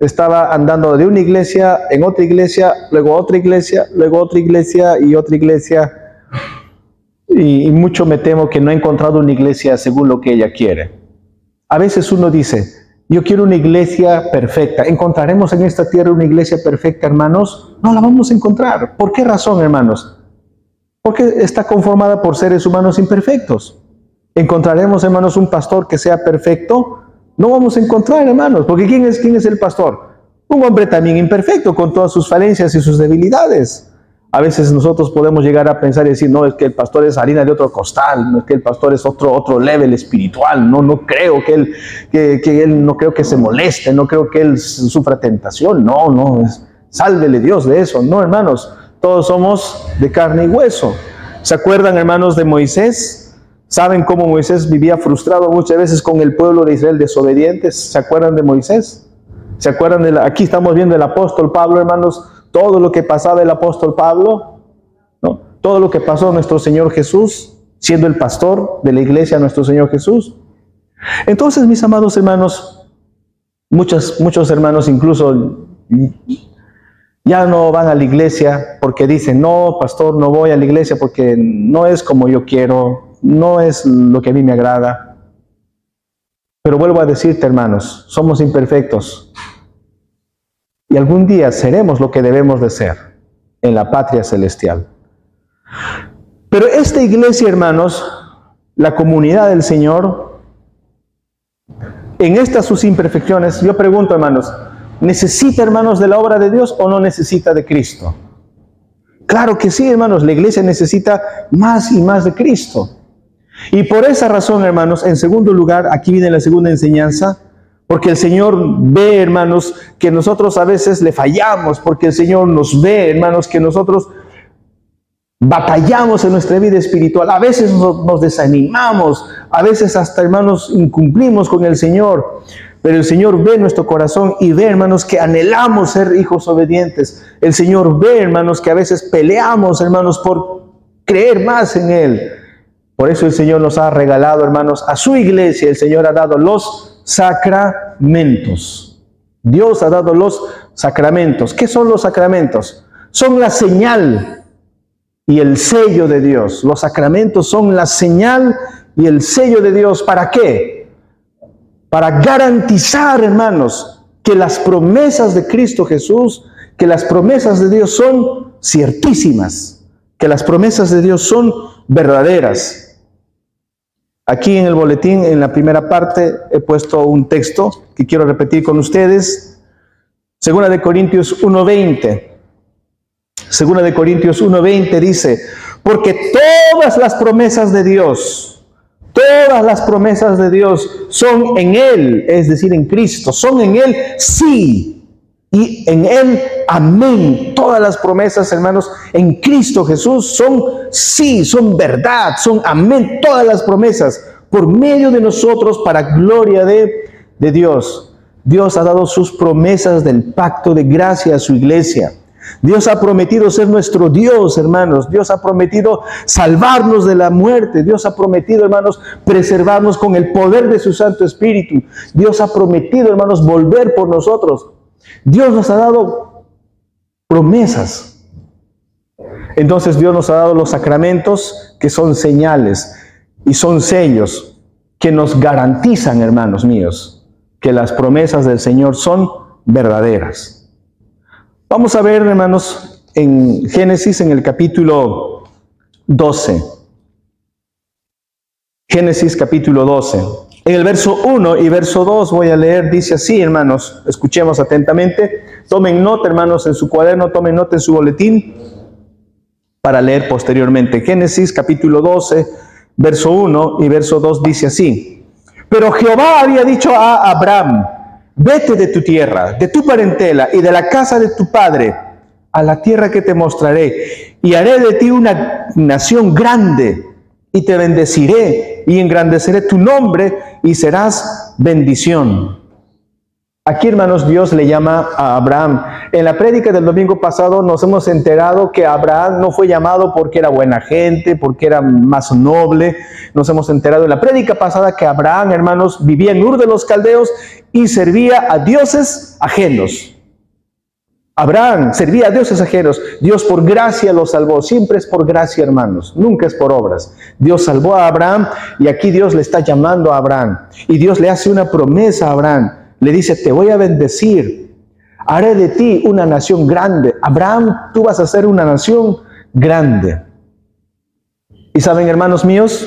[SPEAKER 1] estaba andando de una iglesia en otra iglesia, luego otra iglesia, luego otra iglesia y otra iglesia. Y mucho me temo que no ha encontrado una iglesia según lo que ella quiere. A veces uno dice, yo quiero una iglesia perfecta. ¿Encontraremos en esta tierra una iglesia perfecta, hermanos? No la vamos a encontrar. ¿Por qué razón, hermanos? Porque está conformada por seres humanos imperfectos. ¿Encontraremos, hermanos, un pastor que sea perfecto? No vamos a encontrar, hermanos, porque ¿quién es el pastor? Un hombre también imperfecto, con todas sus falencias y sus debilidades. A veces nosotros podemos llegar a pensar y decir, no, es que el pastor es harina de otro costal, no es que el pastor es otro level espiritual, no creo que él no creo que se moleste, no creo que él sufra tentación, sálvele Dios de eso. No, hermanos, todos somos de carne y hueso. ¿Se acuerdan, hermanos, de Moisés? ¿Saben cómo Moisés vivía frustrado muchas veces con el pueblo de Israel desobedientes? ¿Se acuerdan de Moisés? ¿Se acuerdan aquí estamos viendo el apóstol Pablo, hermanos? Todo lo que pasaba el apóstol Pablo, ¿no? Todo lo que pasó nuestro Señor Jesús, siendo el pastor de la iglesia nuestro Señor Jesús. Entonces, mis amados hermanos, muchos hermanos incluso ya no van a la iglesia porque dicen, no, pastor, no voy a la iglesia porque no es como yo quiero, no es lo que a mí me agrada. Pero vuelvo a decirte, hermanos, somos imperfectos. Y algún día seremos lo que debemos de ser en la patria celestial. Pero esta iglesia, hermanos, la comunidad del Señor, en estas sus imperfecciones, yo pregunto, hermanos, ¿necesita, hermanos, de la obra de Dios o no necesita de Cristo? Claro que sí, hermanos, la iglesia necesita más y más de Cristo. Y por esa razón, hermanos, en segundo lugar, aquí viene la segunda enseñanza, porque el Señor ve, hermanos, que nosotros a veces le fallamos, porque el Señor nos ve, hermanos, que nosotros batallamos en nuestra vida espiritual, a veces nos desanimamos, a veces hasta, hermanos, incumplimos con el Señor, pero el Señor ve nuestro corazón y ve, hermanos, que anhelamos ser hijos obedientes. El Señor ve, hermanos, que a veces peleamos, hermanos, por creer más en Él. Por eso el Señor nos ha regalado, hermanos, a su iglesia. El Señor ha dado los sacramentos. Dios ha dado los sacramentos. ¿Qué son los sacramentos? Son la señal y el sello de Dios. Los sacramentos son la señal y el sello de Dios. ¿Para qué? Para garantizar, hermanos, que las promesas de Cristo Jesús, que las promesas de Dios son ciertísimas, que las promesas de Dios son verdaderas. Aquí en el boletín, en la primera parte, he puesto un texto que quiero repetir con ustedes. Segunda de Corintios 1:20. Segunda de Corintios 1:20 dice, porque todas las promesas de Dios son en Él, es decir, en Cristo, son en Él sí, y en Él amén. Todas las promesas, hermanos, en Cristo Jesús son sí, son verdad, son amén. Todas las promesas por medio de nosotros para gloria de Dios. Dios ha dado sus promesas del pacto de gracia a su iglesia. Dios ha prometido ser nuestro Dios, hermanos. Dios ha prometido salvarnos de la muerte. Dios ha prometido, hermanos, preservarnos con el poder de su Santo Espíritu. Dios ha prometido, hermanos, volver por nosotros. Dios nos ha dado promesas. Entonces Dios nos ha dado los sacramentos que son señales y son sellos que nos garantizan, hermanos míos, que las promesas del Señor son verdaderas. Vamos a ver, hermanos, en Génesis, en el capítulo 12. Génesis capítulo 12. En el verso 1 y verso 2 voy a leer, dice así, hermanos, escuchemos atentamente. Tomen nota, hermanos, en su cuaderno, tomen nota en su boletín para leer posteriormente. Génesis capítulo 12, verso 1 y verso 2 dice así. Pero Jehová había dicho a Abraham, vete de tu tierra, de tu parentela y de la casa de tu padre, a la tierra que te mostraré, y haré de ti una nación grande, y te bendeciré, y engrandeceré tu nombre y serás bendición. Aquí, hermanos, Dios le llama a Abraham. En la prédica del domingo pasado nos hemos enterado que Abraham no fue llamado porque era buena gente, porque era más noble. Nos hemos enterado en la prédica pasada que Abraham, hermanos, vivía en Ur de los Caldeos y servía a dioses ajenos. Abraham servía a dioses ajenos. Dios por gracia lo salvó. Siempre es por gracia, hermanos. Nunca es por obras. Dios salvó a Abraham y aquí Dios le está llamando a Abraham. Y Dios le hace una promesa a Abraham. Le dice, te voy a bendecir. Haré de ti una nación grande. Abraham, tú vas a ser una nación grande. Y saben, hermanos míos,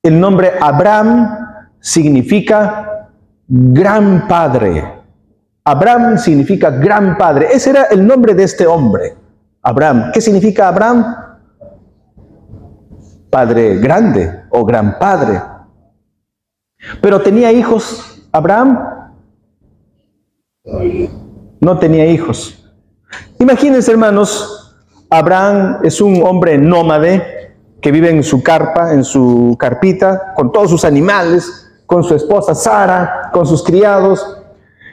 [SPEAKER 1] el nombre Abraham significa gran padre. Abraham significa gran padre. Ese era el nombre de este hombre, Abraham. ¿Qué significa Abraham? Padre grande o gran padre. Pero ¿tenía hijos Abraham? No tenía hijos. Imagínense, hermanos, Abraham es un hombre nómade que vive en su carpa, en su carpita, con todos sus animales, con su esposa Sara, con sus criados.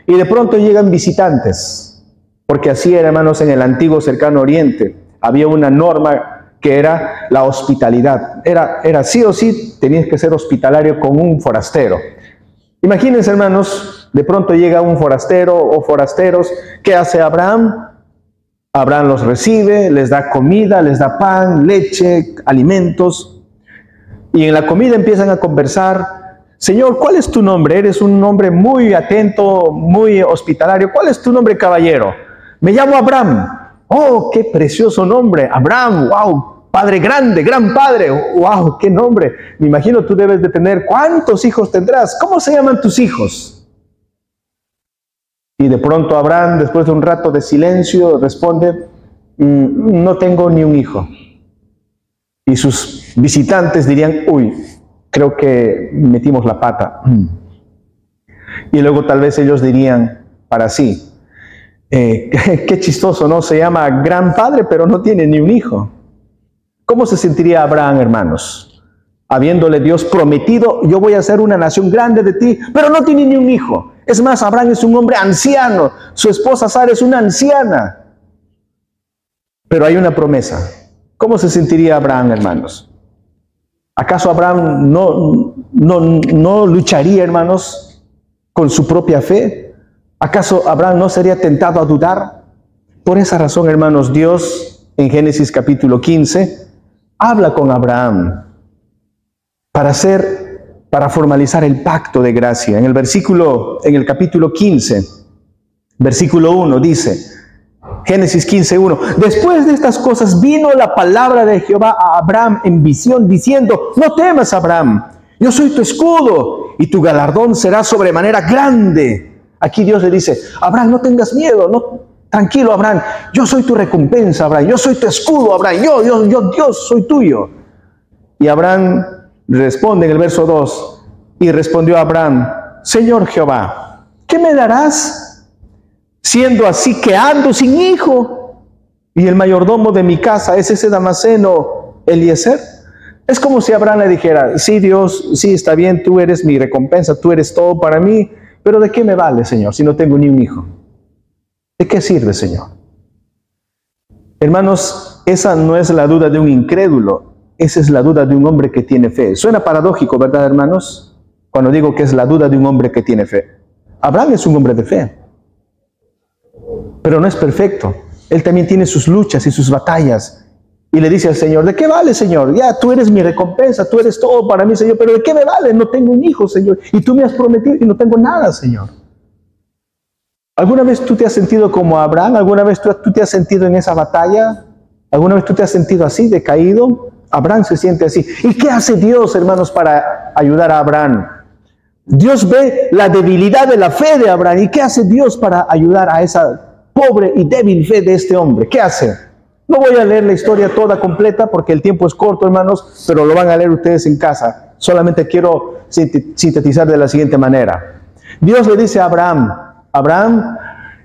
[SPEAKER 1] Y de pronto llegan visitantes, porque así era, hermanos, en el antiguo cercano oriente. Había una norma que era la hospitalidad. Era sí o sí, tenías que ser hospitalario con un forastero. Imagínense, hermanos, de pronto llega un forastero o forasteros. ¿Qué hace Abraham? Abraham los recibe, les da comida, les da pan, leche, alimentos. Y en la comida empiezan a conversar. Señor, ¿cuál es tu nombre? Eres un hombre muy atento, muy hospitalario. ¿Cuál es tu nombre, caballero? Me llamo Abraham. Oh, qué precioso nombre. Abraham, wow, padre grande, gran padre. Wow, qué nombre. Me imagino tú debes de tener. ¿Cuántos hijos tendrás? ¿Cómo se llaman tus hijos? Y de pronto Abraham, después de un rato de silencio, responde, no tengo ni un hijo. Y sus visitantes dirían, uy, creo que metimos la pata. Y luego tal vez ellos dirían para sí, qué chistoso, ¿no? Se llama gran padre, pero no tiene ni un hijo. ¿Cómo se sentiría Abraham, hermanos? Habiéndole Dios prometido, yo voy a hacer una nación grande de ti, pero no tiene ni un hijo. Es más, Abraham es un hombre anciano, su esposa Sara es una anciana. Pero hay una promesa. ¿Cómo se sentiría Abraham, hermanos? ¿Acaso Abraham no lucharía, hermanos, con su propia fe? ¿Acaso Abraham no sería tentado a dudar? Por esa razón, hermanos, Dios en Génesis capítulo 15 habla con Abraham para formalizar el pacto de gracia. En el capítulo 15, versículo 1 dice, Génesis 15:1. Después de estas cosas vino la palabra de Jehová a Abraham en visión, diciendo, no temas, Abraham, yo soy tu escudo, y tu galardón será sobremanera grande. Aquí Dios le dice, Abraham, no tengas miedo, no, tranquilo, Abraham, yo soy tu recompensa, Abraham, yo soy tu escudo, Abraham, yo Dios soy tuyo. Y Abraham responde en el verso 2, y respondió Abraham, Señor Jehová, ¿qué me darás? Siendo así que ando sin hijo, y el mayordomo de mi casa es ese Damaseno Eliezer. Es como si Abraham le dijera, sí Dios, sí está bien, tú eres mi recompensa, tú eres todo para mí, pero ¿de qué me vale, Señor, si no tengo ni un hijo? ¿De qué sirve, Señor? Hermanos, esa no es la duda de un incrédulo, esa es la duda de un hombre que tiene fe. Suena paradójico, ¿verdad, hermanos? Cuando digo que es la duda de un hombre que tiene fe. Abraham es un hombre de fe. Pero no es perfecto. Él también tiene sus luchas y sus batallas. Y le dice al Señor, ¿de qué vale, Señor? Ya, tú eres mi recompensa, tú eres todo para mí, Señor. Pero ¿de qué me vale? No tengo un hijo, Señor. Y tú me has prometido y no tengo nada, Señor. ¿Alguna vez tú te has sentido como Abraham? ¿Alguna vez tú te has sentido en esa batalla? ¿Alguna vez tú te has sentido así, decaído? Abraham se siente así. ¿Y qué hace Dios, hermanos, para ayudar a Abraham? Dios ve la debilidad de la fe de Abraham. ¿Y qué hace Dios para ayudar a esa pobre y débil fe de este hombre? ¿Qué hace? No voy a leer la historia toda completa porque el tiempo es corto, hermanos, pero lo van a leer ustedes en casa. Solamente quiero sintetizar de la siguiente manera. Dios le dice a Abraham, Abraham,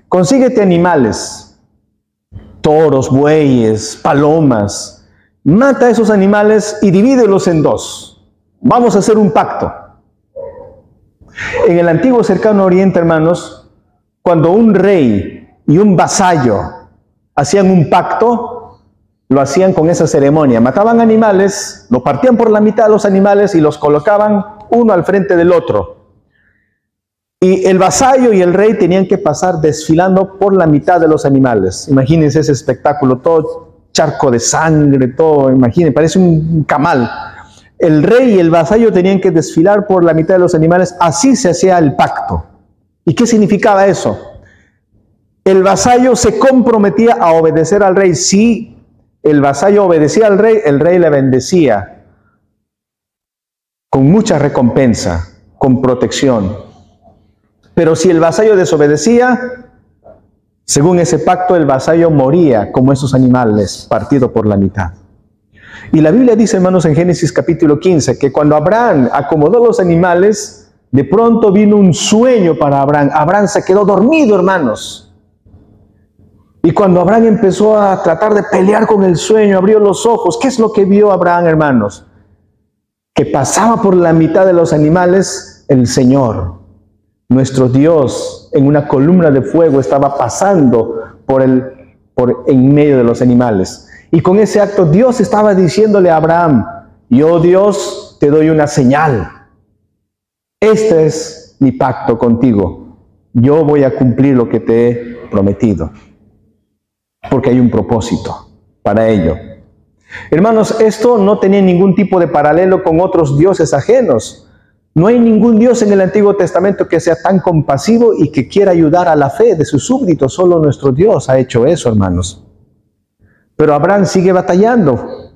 [SPEAKER 1] consíguete animales, toros, bueyes, palomas, mata a esos animales y divídelos en dos. vamos a hacer un pacto. En el antiguo cercano oriente, hermanos, cuando un rey y un vasallo hacían un pacto, lo hacían con esa ceremonia. Mataban animales, lo partían por la mitad los animales y los colocaban uno al frente del otro. Y el vasallo y el rey tenían que pasar desfilando por la mitad de los animales. Imagínense ese espectáculo, todo charco de sangre, todo, imagínense, parece un camal. El rey y el vasallo tenían que desfilar por la mitad de los animales, así se hacía el pacto. ¿Y qué significaba eso? El vasallo se comprometía a obedecer al rey. Si el vasallo obedecía al rey, el rey le bendecía con mucha recompensa, con protección. Pero si el vasallo desobedecía, según ese pacto, el vasallo moría como esos animales, partido por la mitad. Y la Biblia dice, hermanos, en Génesis capítulo 15, que cuando Abraham acomodó los animales, de pronto vino un sueño para Abraham. Abraham se quedó dormido, hermanos. Y cuando Abraham empezó a tratar de pelear con el sueño, abrió los ojos. ¿Qué es lo que vio Abraham, hermanos? Que pasaba por la mitad de los animales el Señor. Nuestro Dios, en una columna de fuego, estaba pasando en medio de los animales. Y con ese acto Dios estaba diciéndole a Abraham, yo Dios te doy una señal. Este es mi pacto contigo. Yo voy a cumplir lo que te he prometido. Porque hay un propósito para ello. Hermanos, esto no tenía ningún tipo de paralelo con otros dioses ajenos. No hay ningún Dios en el Antiguo Testamento que sea tan compasivo y que quiera ayudar a la fe de sus súbditos. Solo nuestro Dios ha hecho eso, hermanos. Pero Abraham sigue batallando.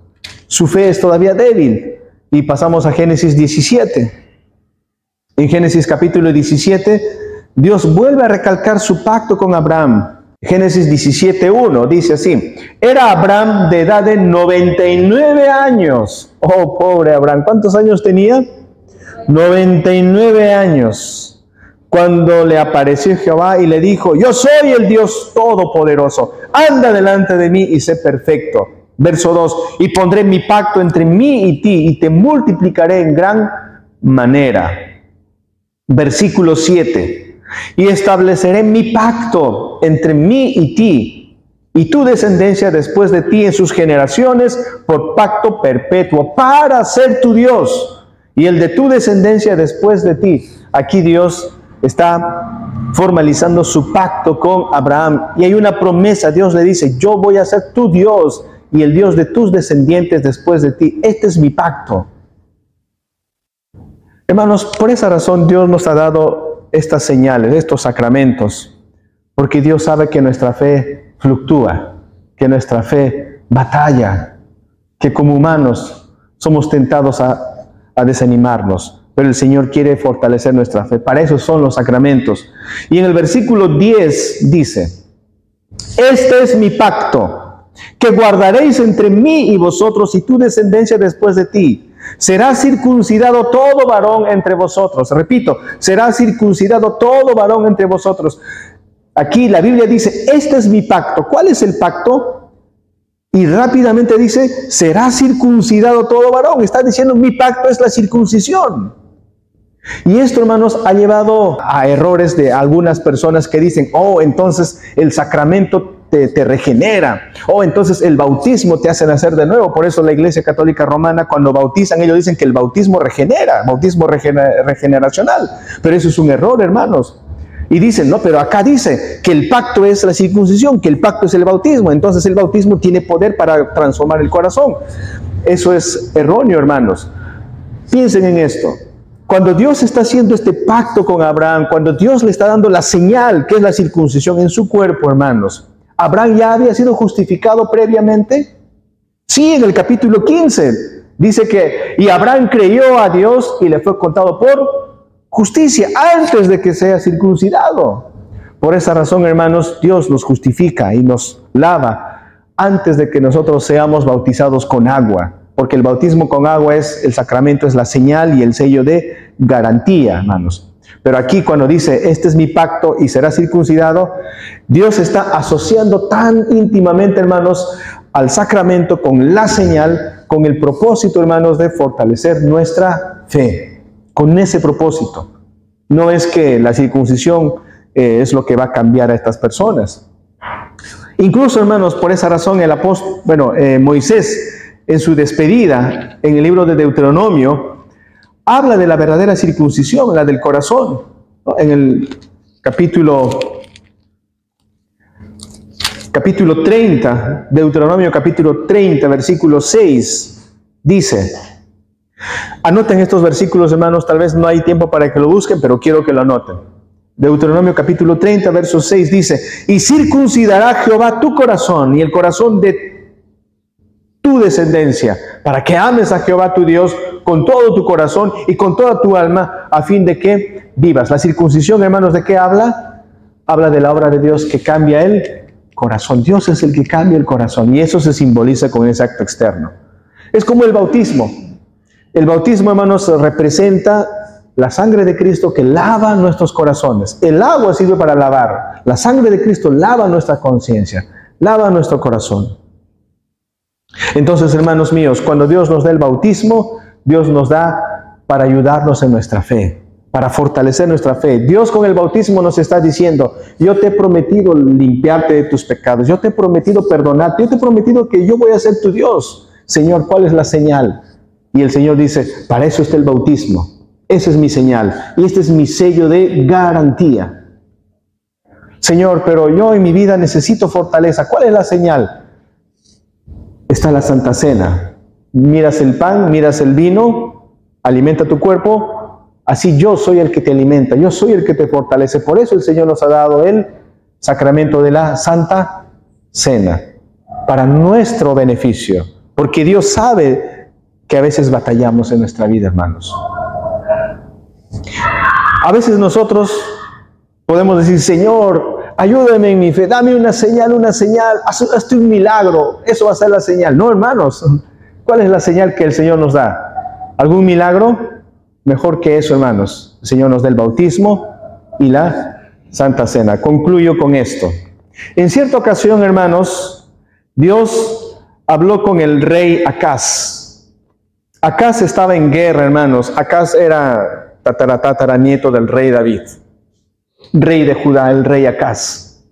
[SPEAKER 1] Su fe es todavía débil. Y pasamos a Génesis 17. En Génesis capítulo 17, Dios vuelve a recalcar su pacto con Abraham. Génesis 17:1 dice así: era Abraham de edad de 99 años. Oh, pobre Abraham. ¿Cuántos años tenía? 99 años. Cuando le apareció Jehová y le dijo: yo soy el Dios Todopoderoso. Anda delante de mí y sé perfecto. Verso 2: y pondré mi pacto entre mí y ti y te multiplicaré en gran manera. Versículo 7: y estableceré mi pacto entre mí y ti, y tu descendencia después de ti en sus generaciones, por pacto perpetuo, para ser tu Dios, y el de tu descendencia después de ti. Aquí Dios está formalizando su pacto con Abraham, y hay una promesa. Dios le dice: yo voy a ser tu Dios, y el Dios de tus descendientes después de ti. Este es mi pacto. Hermanos, por esa razón Dios nos ha dado estas señales, estos sacramentos, porque Dios sabe que nuestra fe fluctúa, que nuestra fe batalla, que como humanos somos tentados a desanimarnos, pero el Señor quiere fortalecer nuestra fe. Para eso son los sacramentos. Y en el versículo 10 dice: este es mi pacto, que guardaréis entre mí y vosotros y tu descendencia después de ti. Será circuncidado todo varón entre vosotros. Repito, será circuncidado todo varón entre vosotros. Aquí la Biblia dice: este es mi pacto. ¿Cuál es el pacto? Y rápidamente dice: será circuncidado todo varón. Está diciendo: mi pacto es la circuncisión. Y esto, hermanos, ha llevado a errores de algunas personas que dicen: oh, entonces el sacramento te regenera, o entonces el bautismo te hace nacer de nuevo. Por eso la Iglesia Católica Romana, cuando bautizan, ellos dicen que el bautismo regenera, bautismo regeneracional. Pero eso es un error, hermanos. Y dicen: no, pero acá dice que el pacto es la circuncisión, que el pacto es el bautismo. Entonces el bautismo tiene poder para transformar el corazón. Eso es erróneo, hermanos. Piensen en esto. Cuando Dios está haciendo este pacto con Abraham, cuando Dios le está dando la señal, que es la circuncisión en su cuerpo, hermanos, ¿Abraham ya había sido justificado previamente? Sí, en el capítulo 15 dice que: y Abraham creyó a Dios y le fue contado por justicia antes de que sea circuncidado. Por esa razón, hermanos, Dios nos justifica y nos lava antes de que nosotros seamos bautizados con agua. Porque el bautismo con agua es el sacramento, es la señal y el sello de garantía, hermanos. Pero aquí cuando dice: este es mi pacto y será circuncidado, Dios está asociando tan íntimamente, hermanos, al sacramento con la señal, con el propósito, hermanos, de fortalecer nuestra fe, con ese propósito. No es que la circuncisión es lo que va a cambiar a estas personas. Incluso, hermanos, por esa razón el apóstol, Moisés, en su despedida, en el libro de Deuteronomio, habla de la verdadera circuncisión, la del corazón, ¿no? En el capítulo 30, Deuteronomio capítulo 30, versículo 6, dice, anoten estos versículos, hermanos, tal vez no hay tiempo para que lo busquen, pero quiero que lo anoten. Deuteronomio capítulo 30, verso 6 dice, y circuncidará Jehová tu corazón y el corazón de tu descendencia, para que ames a Jehová tu Dios con todo tu corazón y con toda tu alma, a fin de que vivas. La circuncisión, hermanos, ¿de qué habla? Habla de la obra de Dios que cambia el corazón. Dios es el que cambia el corazón y eso se simboliza con ese acto externo. Es como el bautismo. El bautismo, hermanos, representa la sangre de Cristo que lava nuestros corazones. El agua sirve para lavar. La sangre de Cristo lava nuestra conciencia, lava nuestro corazón. Entonces, hermanos míos, cuando Dios nos da el bautismo, Dios nos da para ayudarnos en nuestra fe, para fortalecer nuestra fe. Dios con el bautismo nos está diciendo, yo te he prometido limpiarte de tus pecados, yo te he prometido perdonarte, yo te he prometido que yo voy a ser tu Dios. Señor, ¿cuál es la señal? Y el Señor dice, para eso está el bautismo. Esa es mi señal y este es mi sello de garantía. Señor, pero yo en mi vida necesito fortaleza. ¿Cuál es la señal? Está la Santa Cena. Miras el pan, miras el vino, alimenta tu cuerpo. Así yo soy el que te alimenta, yo soy el que te fortalece. Por eso el Señor nos ha dado el sacramento de la Santa Cena, para nuestro beneficio. Porque Dios sabe que a veces batallamos en nuestra vida, hermanos. A veces nosotros podemos decir, Señor, ayúdame en mi fe, dame una señal, hazte un milagro, eso va a ser la señal. No, hermanos, ¿cuál es la señal que el Señor nos da? ¿Algún milagro? Mejor que eso, hermanos. El Señor nos da el bautismo y la Santa Cena. Concluyo con esto. En cierta ocasión, hermanos, Dios habló con el rey Acaz. Acaz estaba en guerra, hermanos. Acaz era tataranieto del rey David, rey de Judá, el rey Acaz.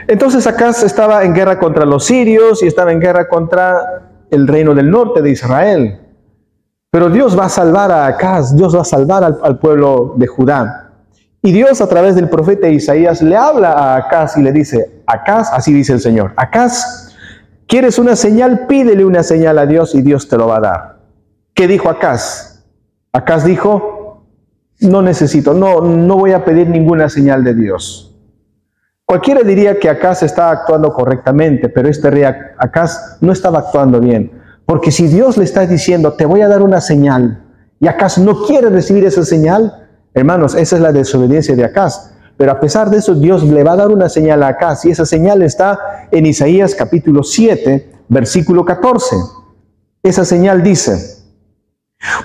[SPEAKER 1] Entonces Acaz estaba en guerra contra los sirios y estaba en guerra contra el reino del norte de Israel. Pero Dios va a salvar a Acaz, Dios va a salvar al pueblo de Judá. Y Dios a través del profeta Isaías le habla a Acaz y le dice, Acaz, así dice el Señor, Acaz, ¿quieres una señal? Pídele una señal a Dios y Dios te lo va a dar. ¿Qué dijo Acaz? Acaz dijo, no necesito, no voy a pedir ninguna señal de Dios. Cualquiera diría que Acaz está actuando correctamente, pero este rey Acaz no estaba actuando bien. Porque si Dios le está diciendo, te voy a dar una señal, y Acaz no quiere recibir esa señal, hermanos, esa es la desobediencia de Acaz. Pero a pesar de eso, Dios le va a dar una señal a Acaz, y esa señal está en Isaías capítulo 7, versículo 14. Esa señal dice,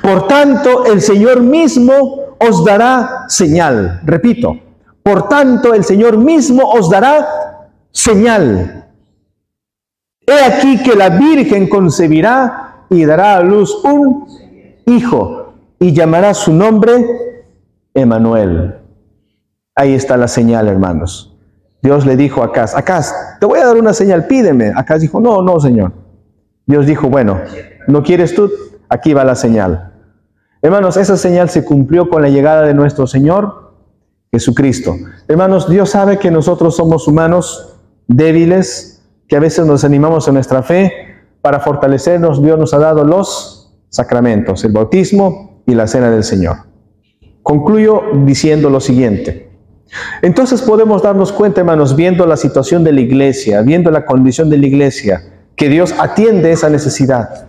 [SPEAKER 1] por tanto, el Señor mismo os dará señal. Repito, por tanto, el Señor mismo os dará señal. He aquí que la Virgen concebirá y dará a luz un hijo y llamará su nombre Emmanuel. Ahí está la señal, hermanos. Dios le dijo a Acaz, Acaz, te voy a dar una señal, pídeme. Acaz dijo, no, Señor. Dios dijo, bueno, ¿no quieres tú? Aquí va la señal. Hermanos, esa señal se cumplió con la llegada de nuestro Señor Jesucristo. Hermanos, Dios sabe que nosotros somos humanos débiles, que a veces nos animamos en nuestra fe. Para fortalecernos, Dios nos ha dado los sacramentos, el bautismo y la cena del Señor. Concluyo diciendo lo siguiente. Entonces podemos darnos cuenta, hermanos, viendo la situación de la iglesia, viendo la condición de la iglesia, que Dios atiende esa necesidad.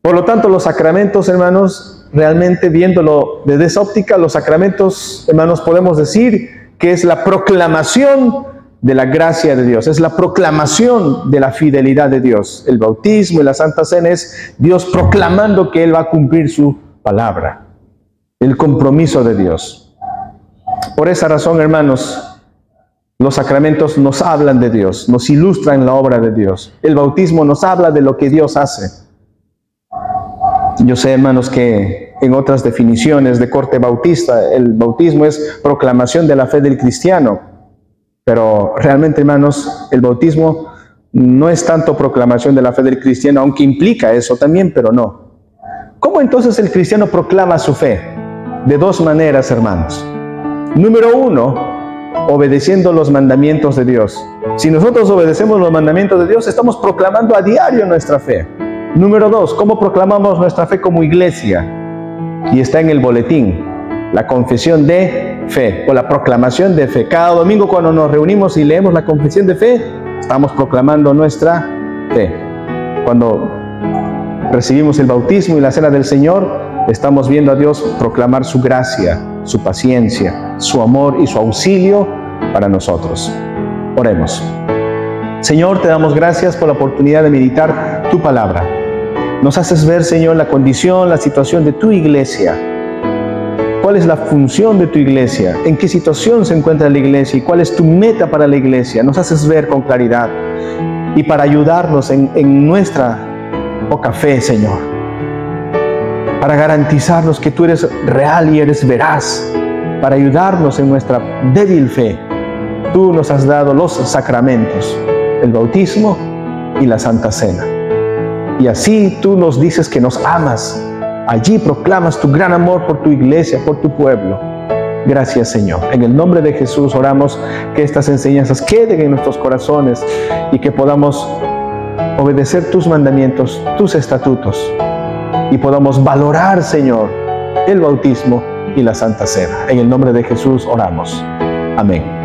[SPEAKER 1] Por lo tanto, los sacramentos, hermanos, realmente viéndolo desde esa óptica, los sacramentos, hermanos, podemos decir que es la proclamación de la gracia de Dios, es la proclamación de la fidelidad de Dios. El bautismo y la Santa Cena es Dios proclamando que Él va a cumplir su palabra, el compromiso de Dios. Por esa razón, hermanos, los sacramentos nos hablan de Dios, nos ilustran la obra de Dios. El bautismo nos habla de lo que Dios hace. Yo sé, hermanos, que en otras definiciones de corte bautista, el bautismo es proclamación de la fe del cristiano. Pero realmente, hermanos, el bautismo no es tanto proclamación de la fe del cristiano, aunque implica eso también, pero no. ¿Cómo entonces el cristiano proclama su fe? De dos maneras, hermanos. Número uno, obedeciendo los mandamientos de Dios. Si nosotros obedecemos los mandamientos de Dios, estamos proclamando a diario nuestra fe. Número dos, ¿cómo proclamamos nuestra fe como iglesia? Y está en el boletín, la confesión de fe o la proclamación de fe. Cada domingo cuando nos reunimos y leemos la confesión de fe, estamos proclamando nuestra fe. Cuando recibimos el bautismo y la cena del Señor, estamos viendo a Dios proclamar su gracia, su paciencia, su amor y su auxilio para nosotros. Oremos. Señor, te damos gracias por la oportunidad de meditar tu palabra. Nos haces ver, Señor, la condición, la situación de tu iglesia. ¿Cuál es la función de tu iglesia? ¿En qué situación se encuentra la iglesia? ¿Y cuál es tu meta para la iglesia? Nos haces ver con claridad. Y para ayudarnos en nuestra poca fe, Señor. Para garantizarnos que tú eres real y eres veraz. Para ayudarnos en nuestra débil fe. Tú nos has dado los sacramentos, el bautismo y la Santa Cena. Y así tú nos dices que nos amas. Allí proclamas tu gran amor por tu iglesia, por tu pueblo. Gracias, Señor. En el nombre de Jesús oramos que estas enseñanzas queden en nuestros corazones y que podamos obedecer tus mandamientos, tus estatutos y podamos valorar, Señor, el bautismo y la Santa Cena. En el nombre de Jesús oramos. Amén.